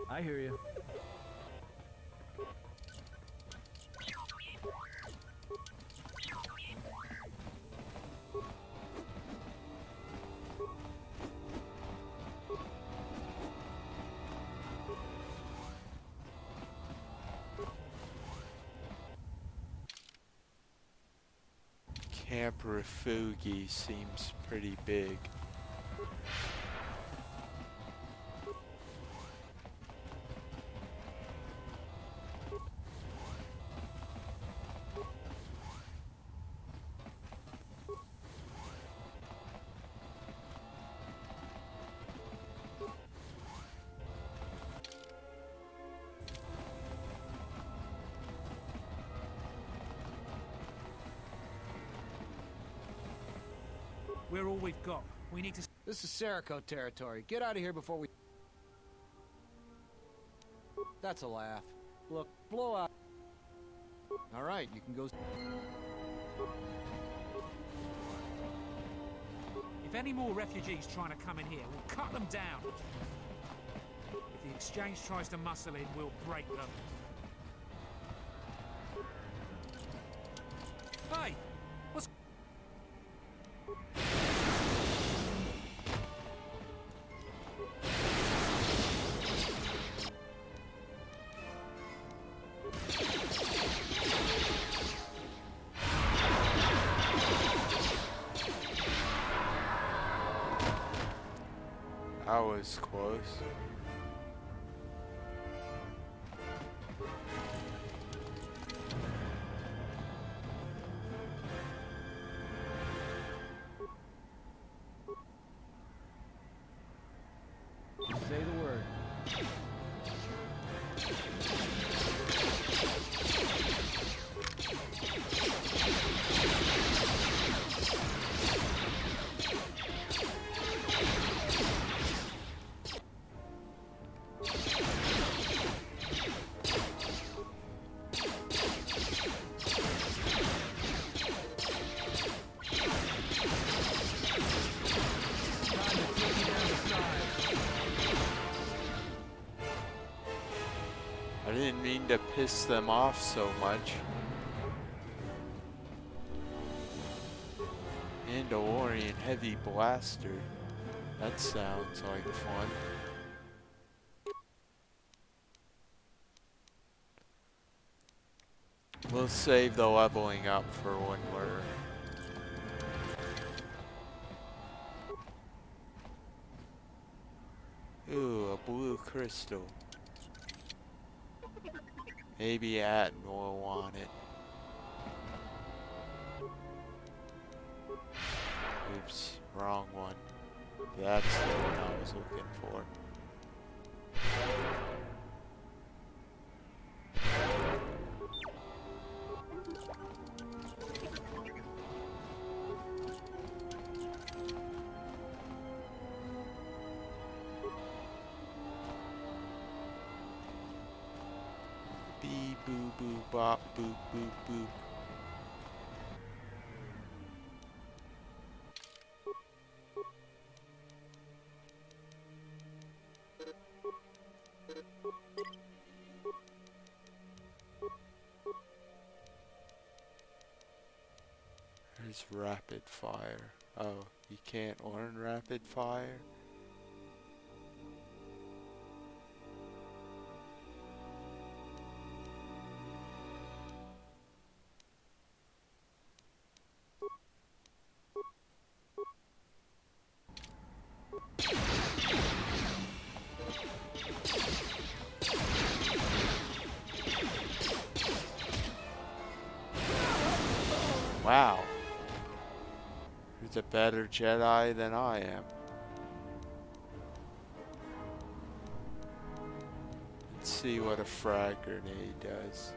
I hear you. Camp ReFOOgee seems pretty big. We're all we've got. We need to... This is Serico territory. Get out of here before we... That's a laugh. Look, blow out. All right, you can go... If any more refugees trying to come in here, we'll cut them down. If the exchange tries to muscle in, we'll break them. Hey! What's... That was close. Say the word. to piss them off so much. Mandalorian Heavy Blaster. That sounds like fun. We'll save the leveling up for when we're... Ooh, a blue crystal. Maybe Atten will want it. Oops, wrong one. That's the one I was looking for. Bee boo boo bop boop boop boop. There's rapid fire. Oh, you can't learn rapid fire? Wow. You're a better Jedi than I am. Let's see what a frag grenade does.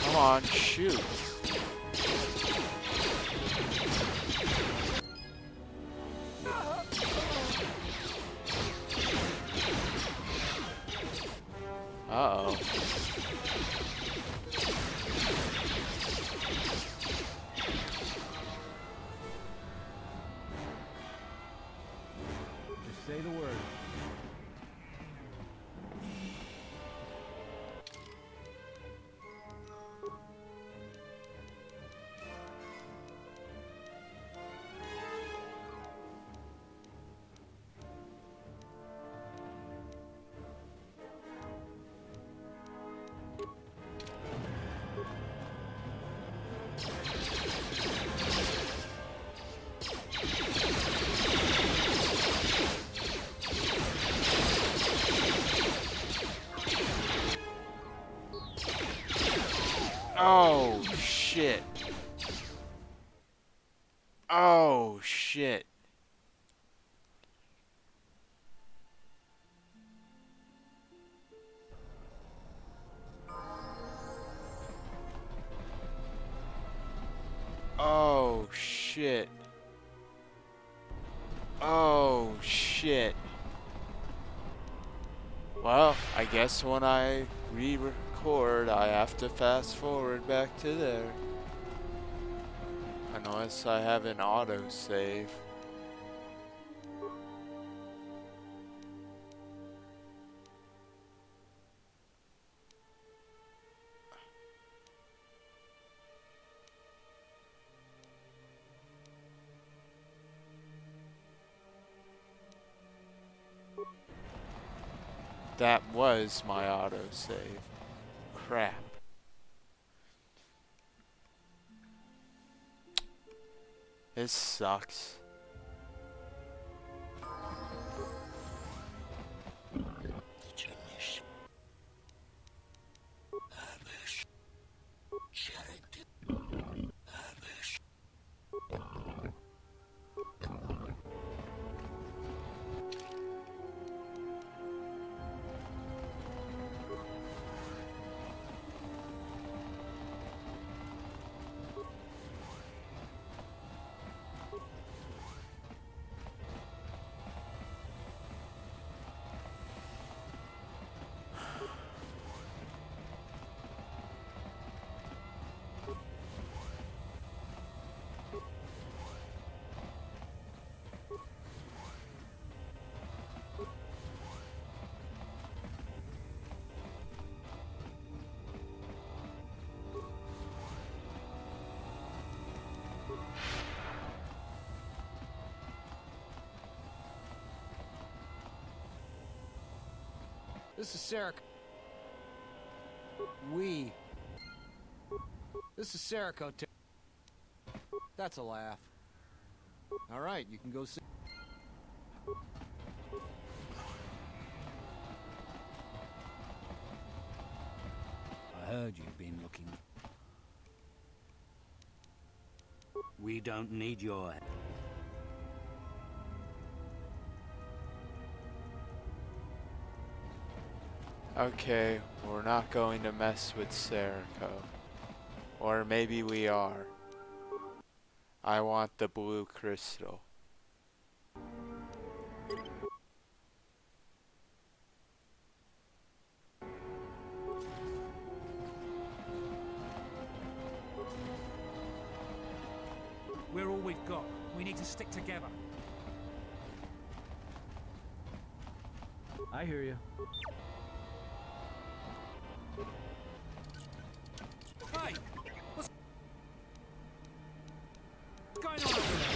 Come on, shoot. Uh-oh. Just say the word. Oh, shit. Oh, shit. Oh, shit. Oh, shit. Well, I guess when I re-record, I have to fast forward back to there. Unless I have an autosave. That was my autosave. Crap. This sucks. This is Sarah. This is Sarah. That's a laugh. All right, you can go see. I heard you've been looking. We don't need your help. Okay, we're not going to mess with Serico. Or maybe we are. I want the blue crystal. We're all we've got. We need to stick together. I hear you. Hey! What's going on over there?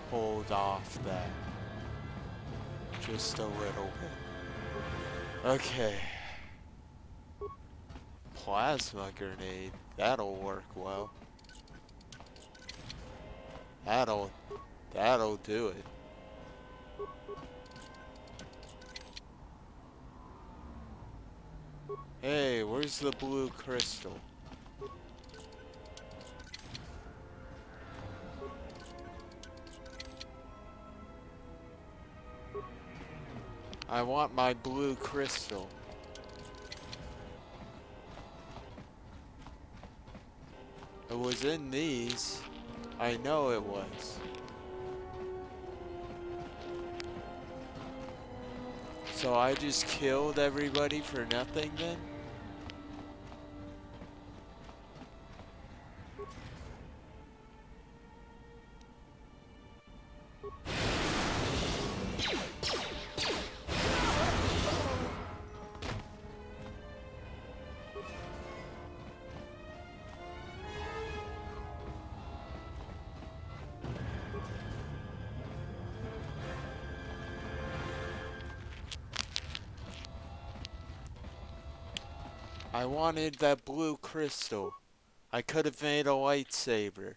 Hold off that. Just a little bit. Okay. Plasma grenade. That'll work well. That'll do it. Hey, where's the blue crystal? I want my blue crystal. It was in these. I know it was. So I just killed everybody for nothing then? I wanted that blue crystal. I could have made a lightsaber.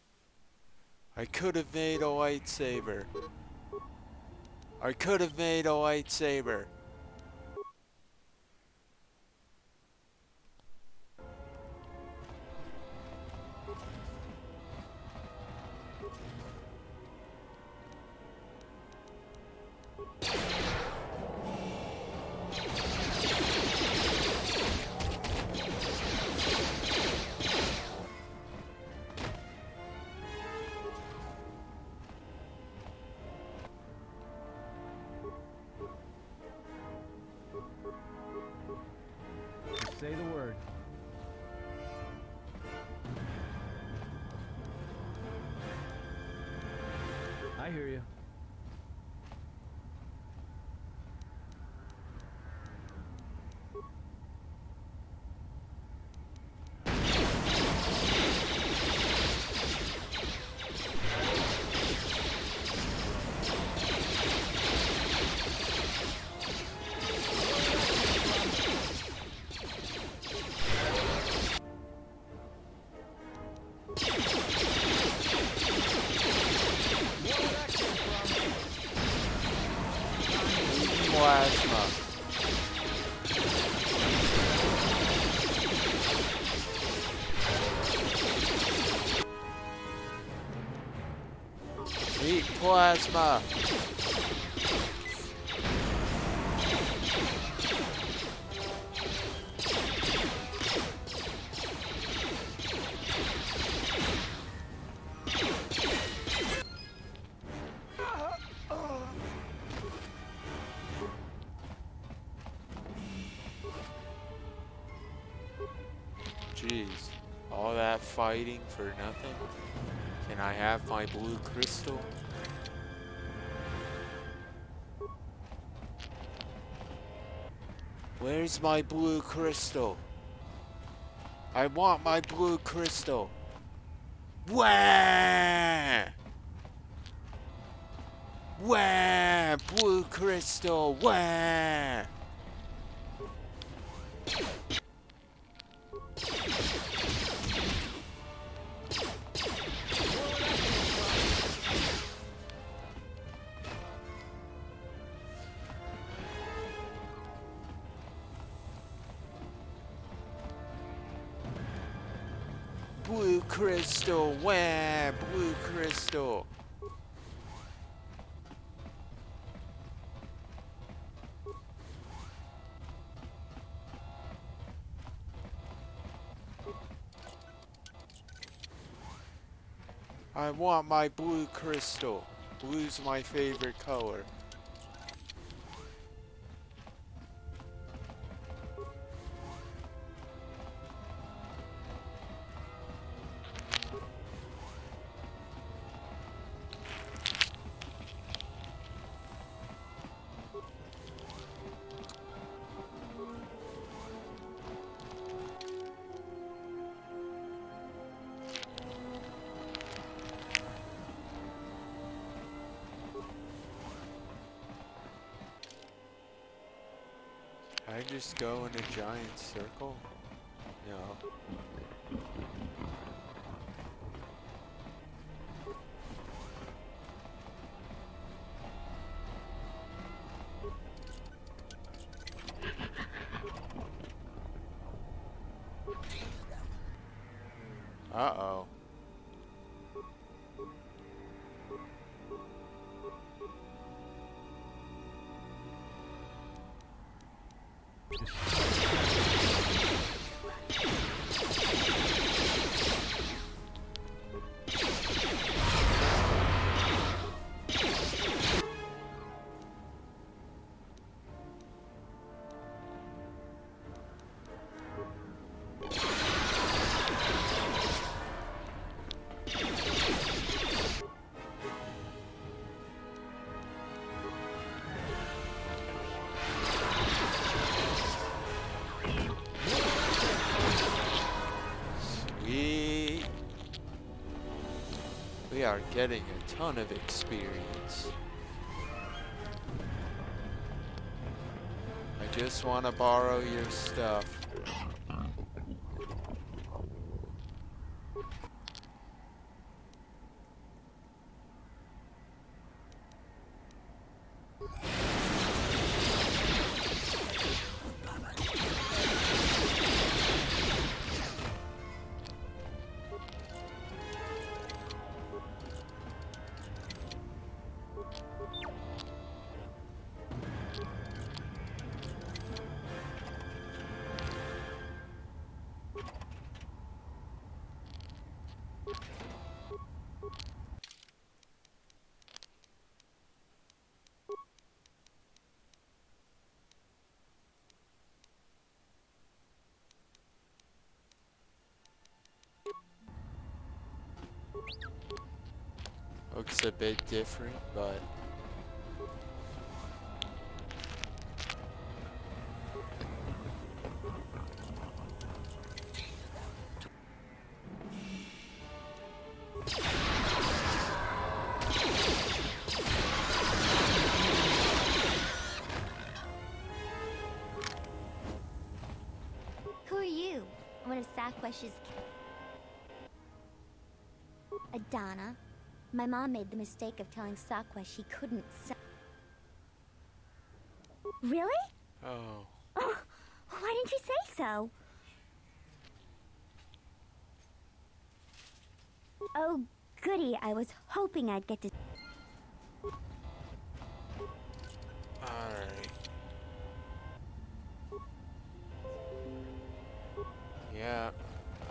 I could have made a lightsaber. I could have made a lightsaber. Say the word. I hear you. Plasma. Eat plasma. Jeez, all that fighting for nothing? Can I have my blue crystal? Where's my blue crystal? I want my blue crystal. Wah! Wah! Blue crystal. Wah! Blue crystal, wah, blue crystal. I want my blue crystal. Blue's my favorite color. I just go in a giant circle? No. Uh-oh. We are getting a ton of experience. I just want to borrow your stuff. Looks a bit different, but Who are you? One of Sakwesh's... Adana. My mom made the mistake of telling Sakwesh he couldn't Really? oh. Oh, why didn't you say so? Oh, goody. I was hoping I'd get to... Alright. Yeah,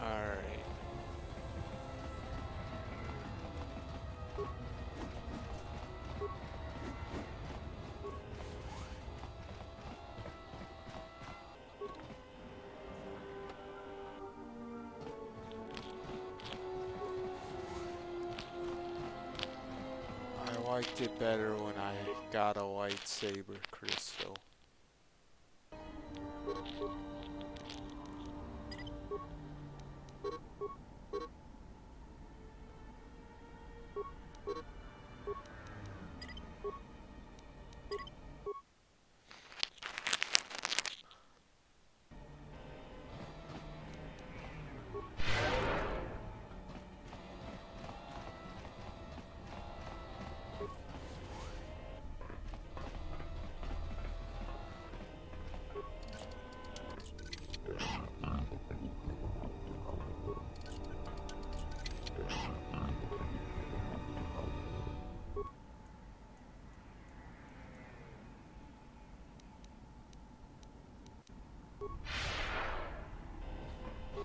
alright. I liked it better when I got a lightsaber crystal.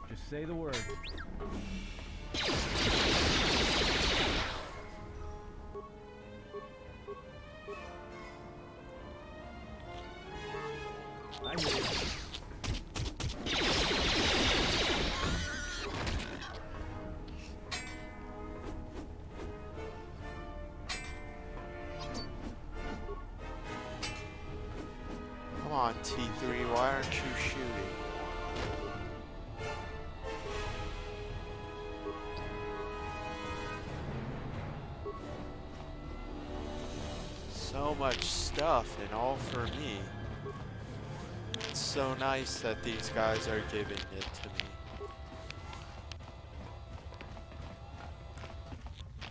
Just say the word. I hear you. Come on, T3, why aren't you shooting? So much stuff, and all for me. It's so nice that these guys are giving it to me.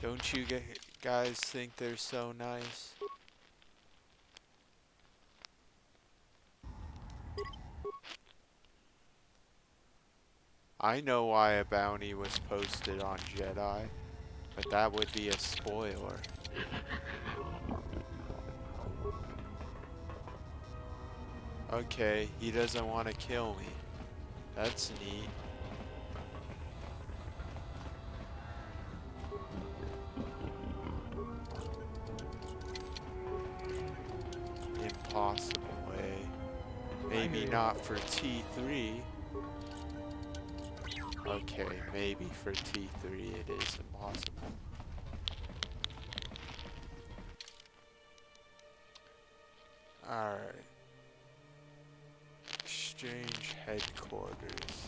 Don't you guys think they're so nice? I know why a bounty was posted on Jedi, but that would be a spoiler. Okay, he doesn't want to kill me. That's neat. Impossible way. Maybe not for T3. Okay, maybe for T3 it is impossible. Alright. Exchange headquarters.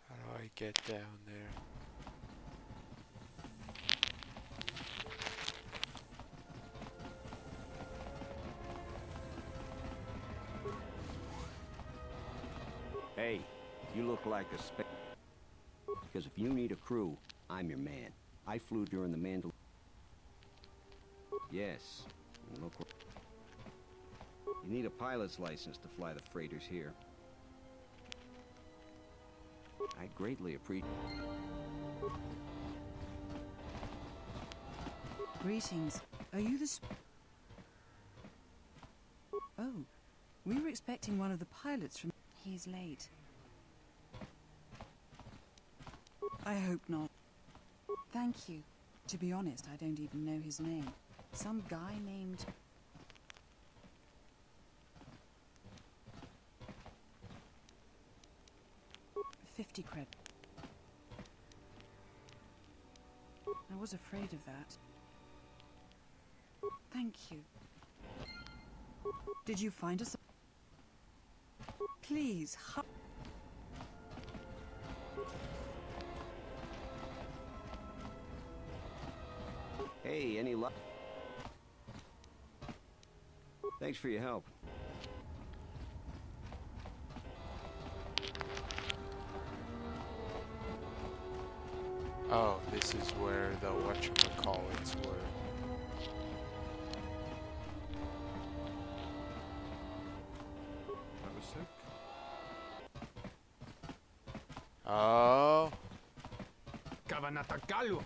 How do I get down there? Hey, you look like a because if you need a crew, I'm your man. I flew during the Mandal... Yes, and look... You need a pilot's license to fly the freighters here. I greatly appreciate... Greetings. Are you the... Oh, we were expecting one of the pilots from... He's late. I hope not. Thank you. To be honest, I don't even know his name. Some guy named... 50 credit. I was afraid of that. Thank you. Did you find us? Please, Hey, any luck? Thanks for your help. Oh, this is where the whatchamacallits were. That was sick. Oh. Kavanatakalu.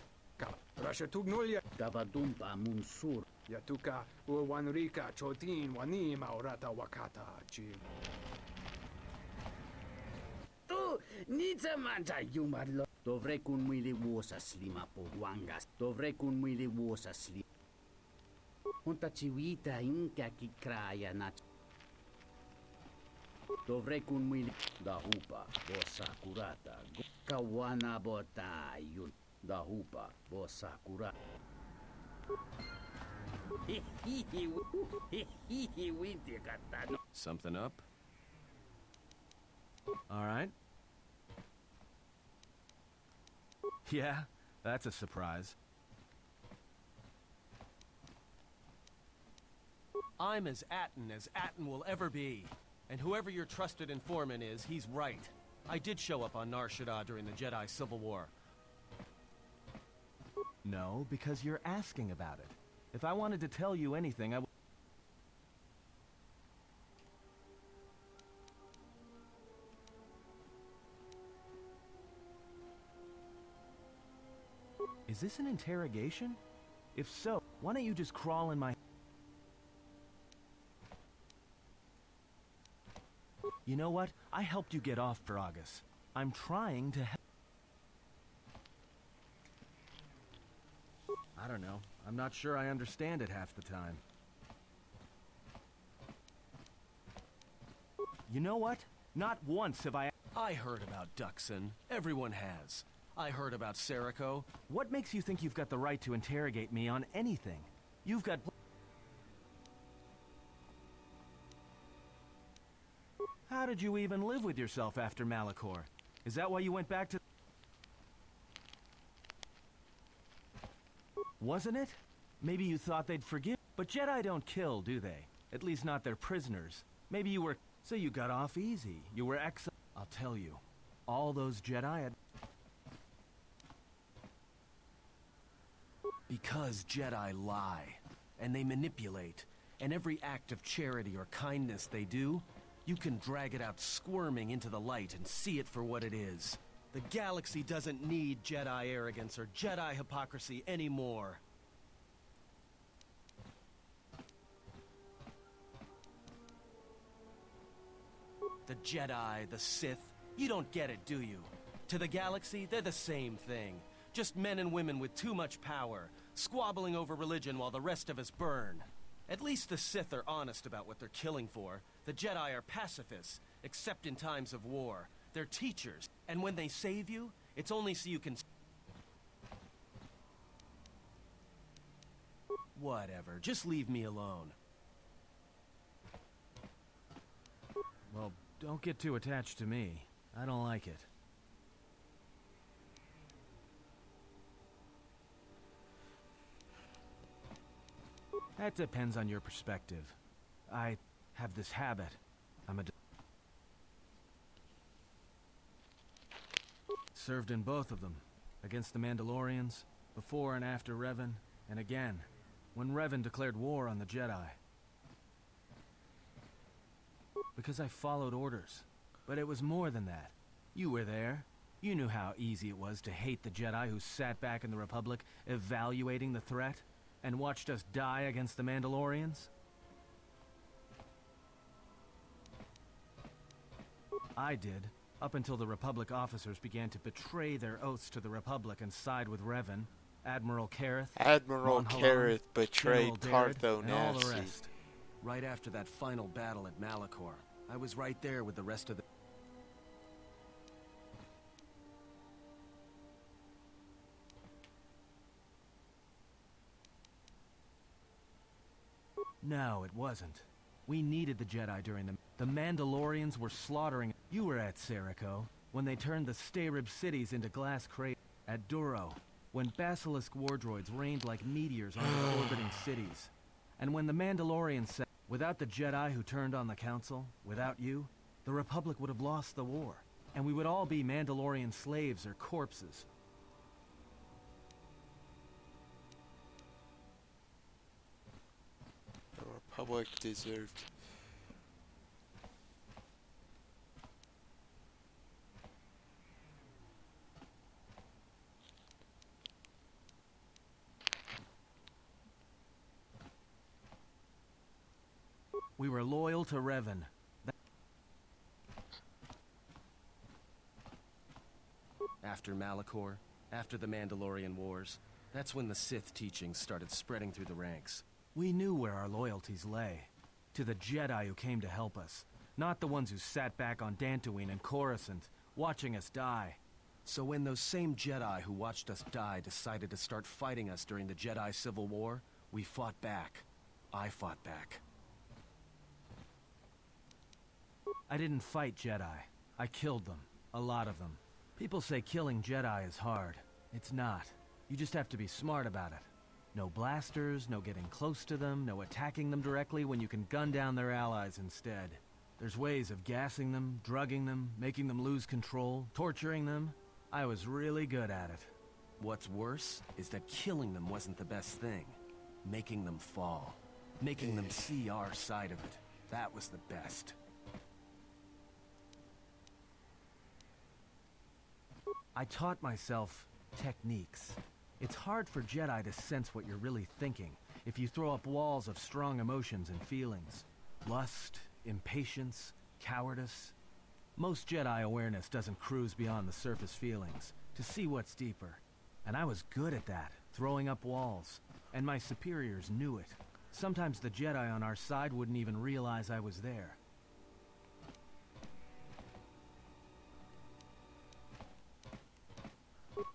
Rashatugnulia. Tabadumpa Munsur. Yatuka Uwanrika Chotin Wani Maurata Wakata Jim. Tu nița manta yumarlo. Dovrei cu mâile wosa slima poguangas. Dovrei cu mâile wosa slim. Unta ciuita inca ki kraia na. Dovrei cu mâile da hupa bosa curata. Kawana bota yun. Da hupa bosa curata. Something up? All right. Yeah, that's a surprise. I'm as Atten will ever be. And whoever your trusted informant is, he's right. I did show up on Nar Shadaa during the Jedi Civil War. No, because you're asking about it. If I wanted to tell you anything, I would... Is this an interrogation? If so, why don't you just crawl in my... You know what? I helped you get off, Veragus. I'm trying to help... I don't know. I'm not sure I understand it half the time. You know what? Not once have I heard about Duxon. Everyone has. I heard about Serico. What makes you think you've got the right to interrogate me on anything? You've got... How did you even live with yourself after Malachor? Is that why you went back to... Wasn't it? Maybe you thought they'd forgive... But Jedi don't kill, do they? At least not their prisoners. Maybe you were... So you got off easy. You were I'll tell you. All those Jedi had... Because Jedi lie. And they manipulate. And every act of charity or kindness they do, you can drag it out squirming into the light and see it for what it is. The galaxy doesn't need Jedi arrogance or Jedi hypocrisy anymore. The Jedi, the Sith, you don't get it, do you? To the galaxy, they're the same thing. Just men and women with too much power, squabbling over religion while the rest of us burn. At least the Sith are honest about what they're killing for. The Jedi are pacifists, except in times of war. They're teachers, and when they save you, it's only so you can... Whatever, just leave me alone. Well, don't get too attached to me. I don't like it. That depends on your perspective. I have this habit. Served in both of them. Against the Mandalorians, before and after Revan, and again, when Revan declared war on the Jedi. Because I followed orders. But it was more than that. You were there. You knew how easy it was to hate the Jedi who sat back in the Republic, evaluating the threat, and watched us die against the Mandalorians. I did, up until the Republic officers began to betray their oaths to the Republic and side with Revan, Admiral Kareth, Admiral Mon Halan, Kareth betrayed General Darrett, Cartho and all the Nasty. rest. Right after that final battle at Malachor, I was right there with the rest of the... No, it wasn't. We needed the Jedi during the Mandalorians were slaughtering... You were at Serico, when they turned the Stayrib cities into glass craters. At Duro, when Basilisk war droids rained like meteors onto the orbiting cities. And when the Mandalorians said, without the Jedi who turned on the Council, without you, the Republic would have lost the war. And we would all be Mandalorian slaves or corpses. The Republic deserved. We were loyal to Revan. After Malachor, after the Mandalorian Wars, that's when the Sith teachings started spreading through the ranks. We knew where our loyalties lay. To the Jedi who came to help us. Not the ones who sat back on Dantooine and Coruscant, watching us die. So when those same Jedi who watched us die decided to start fighting us during the Jedi Civil War, we fought back. I fought back. I didn't fight Jedi. I killed them. A lot of them. People say killing Jedi is hard. It's not. You just have to be smart about it. No blasters, no getting close to them, no attacking them directly when you can gun down their allies instead. There's ways of gassing them, drugging them, making them lose control, torturing them. I was really good at it. What's worse is that killing them wasn't the best thing. Making them fall. Making them see our side of it. That was the best. I taught myself techniques. It's hard for Jedi to sense what you're really thinking if you throw up walls of strong emotions and feelings. Lust, impatience, cowardice. Most Jedi awareness doesn't cruise beyond the surface feelings, to see what's deeper. And I was good at that, throwing up walls. And my superiors knew it. Sometimes the Jedi on our side wouldn't even realize I was there.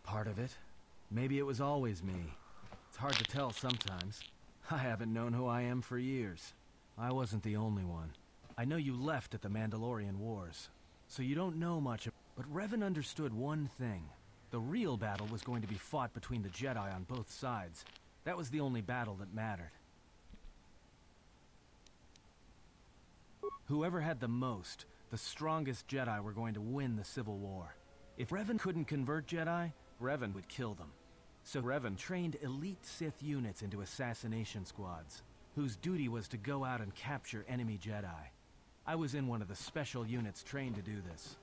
Part of it. Maybe it was always me. It's hard to tell sometimes. I haven't known who I am for years. I wasn't the only one. I know you left at the Mandalorian Wars, so you don't know much. But Revan understood one thing. The real battle was going to be fought between the Jedi on both sides. That was the only battle that mattered. Whoever had the most, the strongest Jedi were going to win the Civil War. If Revan couldn't convert Jedi, Revan would kill them. So Revan trained elite Sith units into assassination squads, whose duty was to go out and capture enemy Jedi. I was in one of the special units trained to do this.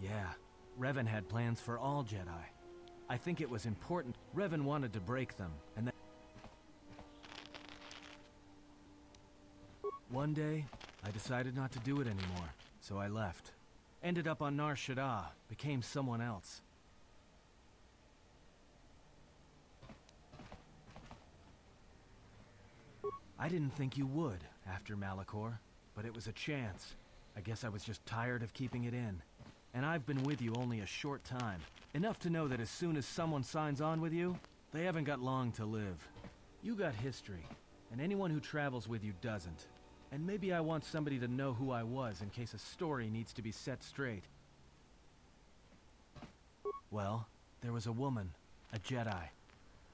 Yeah, Revan had plans for all Jedi. I think it was important. Revan wanted to break them, and then one day, I decided not to do it anymore, so I left. Ended up on Nar Shadaa, became someone else. I didn't think you would, after Malachor, but it was a chance. I guess I was just tired of keeping it in. And I've been with you only a short time. Enough to know that as soon as someone signs on with you, they haven't got long to live. You got history, and anyone who travels with you doesn't. And maybe I want somebody to know who I was in case a story needs to be set straight. Well, there was a woman, a Jedi.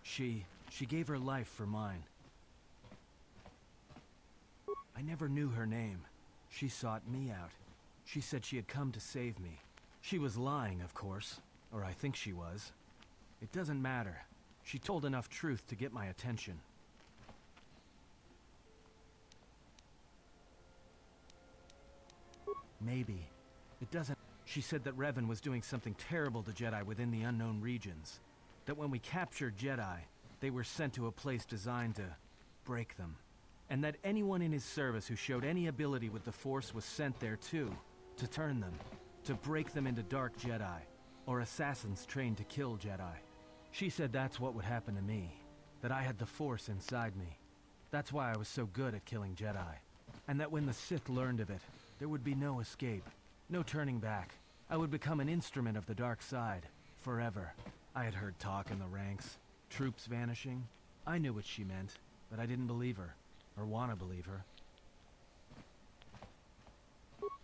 She gave her life for mine. I never knew her name. She sought me out. She said she had come to save me. She was lying, of course. Or I think she was. It doesn't matter. She told enough truth to get my attention. Maybe. It doesn't. She said that Revan was doing something terrible to Jedi within the unknown regions. That when we captured Jedi, they were sent to a place designed to break them. And that anyone in his service who showed any ability with the Force was sent there too, to turn them, to break them into dark Jedi, or assassins trained to kill Jedi. She said that's what would happen to me, that I had the Force inside me. That's why I was so good at killing Jedi. And that when the Sith learned of it, there would be no escape, no turning back. I would become an instrument of the dark side, forever. I had heard talk in the ranks, troops vanishing. I knew what she meant, but I didn't believe her. Or want to believe her.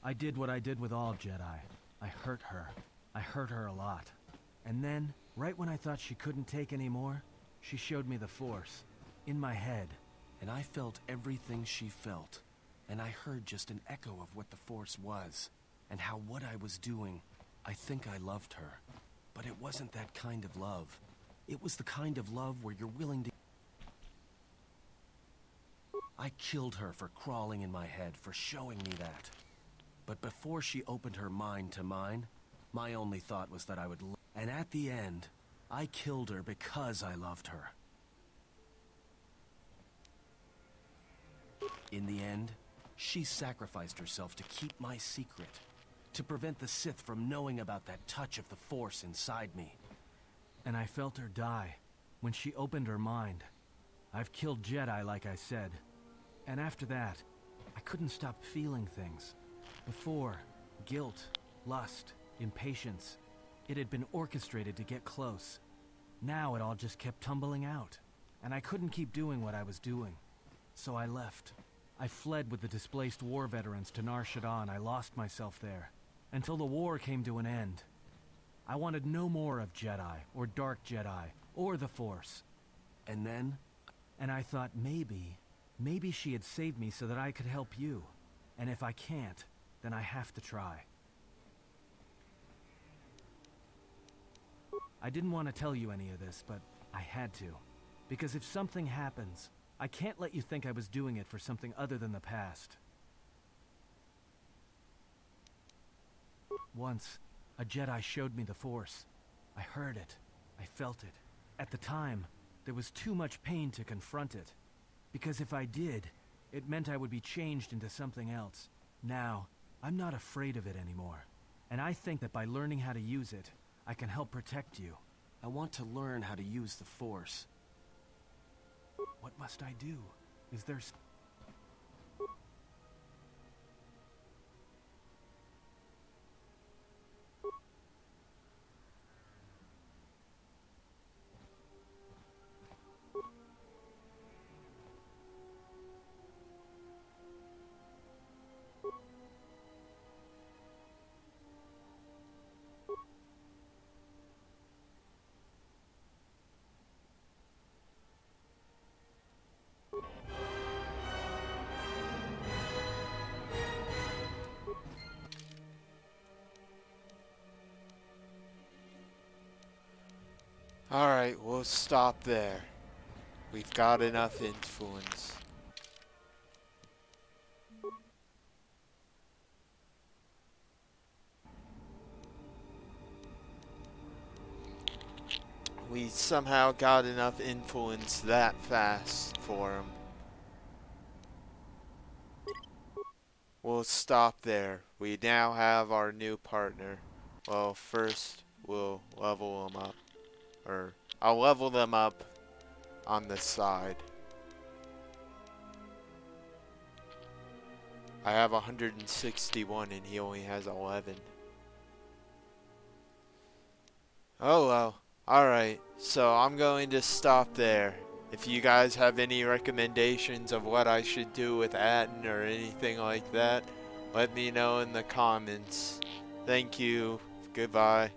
I did what I did with all Jedi. I hurt her. I hurt her a lot. And then, right when I thought she couldn't take any more, she showed me the Force. In my head. And I felt everything she felt. And I heard just an echo of what the Force was. And how what I was doing, I think I loved her. But it wasn't that kind of love. It was the kind of love where you're willing to... I killed her for crawling in my head, for showing me that. But before she opened her mind to mine, my only thought was that I would and at the end, I killed her because I loved her. In the end, she sacrificed herself to keep my secret, to prevent the Sith from knowing about that touch of the Force inside me. And I felt her die, when she opened her mind. I've killed Jedi, like I said. And after that, I couldn't stop feeling things. Before, guilt, lust, impatience. It had been orchestrated to get close. Now it all just kept tumbling out. And I couldn't keep doing what I was doing. So I left. I fled with the displaced war veterans to Nar Shadaa and I lost myself there. Until the war came to an end. I wanted no more of Jedi, or Dark Jedi, or the Force. And then? And I thought maybe she had saved me so that I could help you. And if I can't, then I have to try. I didn't want to tell you any of this, but I had to. Because if something happens, I can't let you think I was doing it for something other than the past. Once, a Jedi showed me the Force. I heard it. I felt it. At the time, there was too much pain to confront it. Because if I did, it meant I would be changed into something else. Now, I'm not afraid of it anymore. And I think that by learning how to use it, I can help protect you. I want to learn how to use the Force. What must I do? Is there... Alright, we'll stop there. We've got enough influence. we somehow got enough influence that fast for him. We'll stop there. We now have our new partner. Well, first we'll level them up. Or, I'll level them up on the side. I have 161 and he only has 11. Oh well. Alright, so I'm going to stop there. If you guys have any recommendations of what I should do with Atten or anything like that, let me know in the comments. Thank you. Goodbye.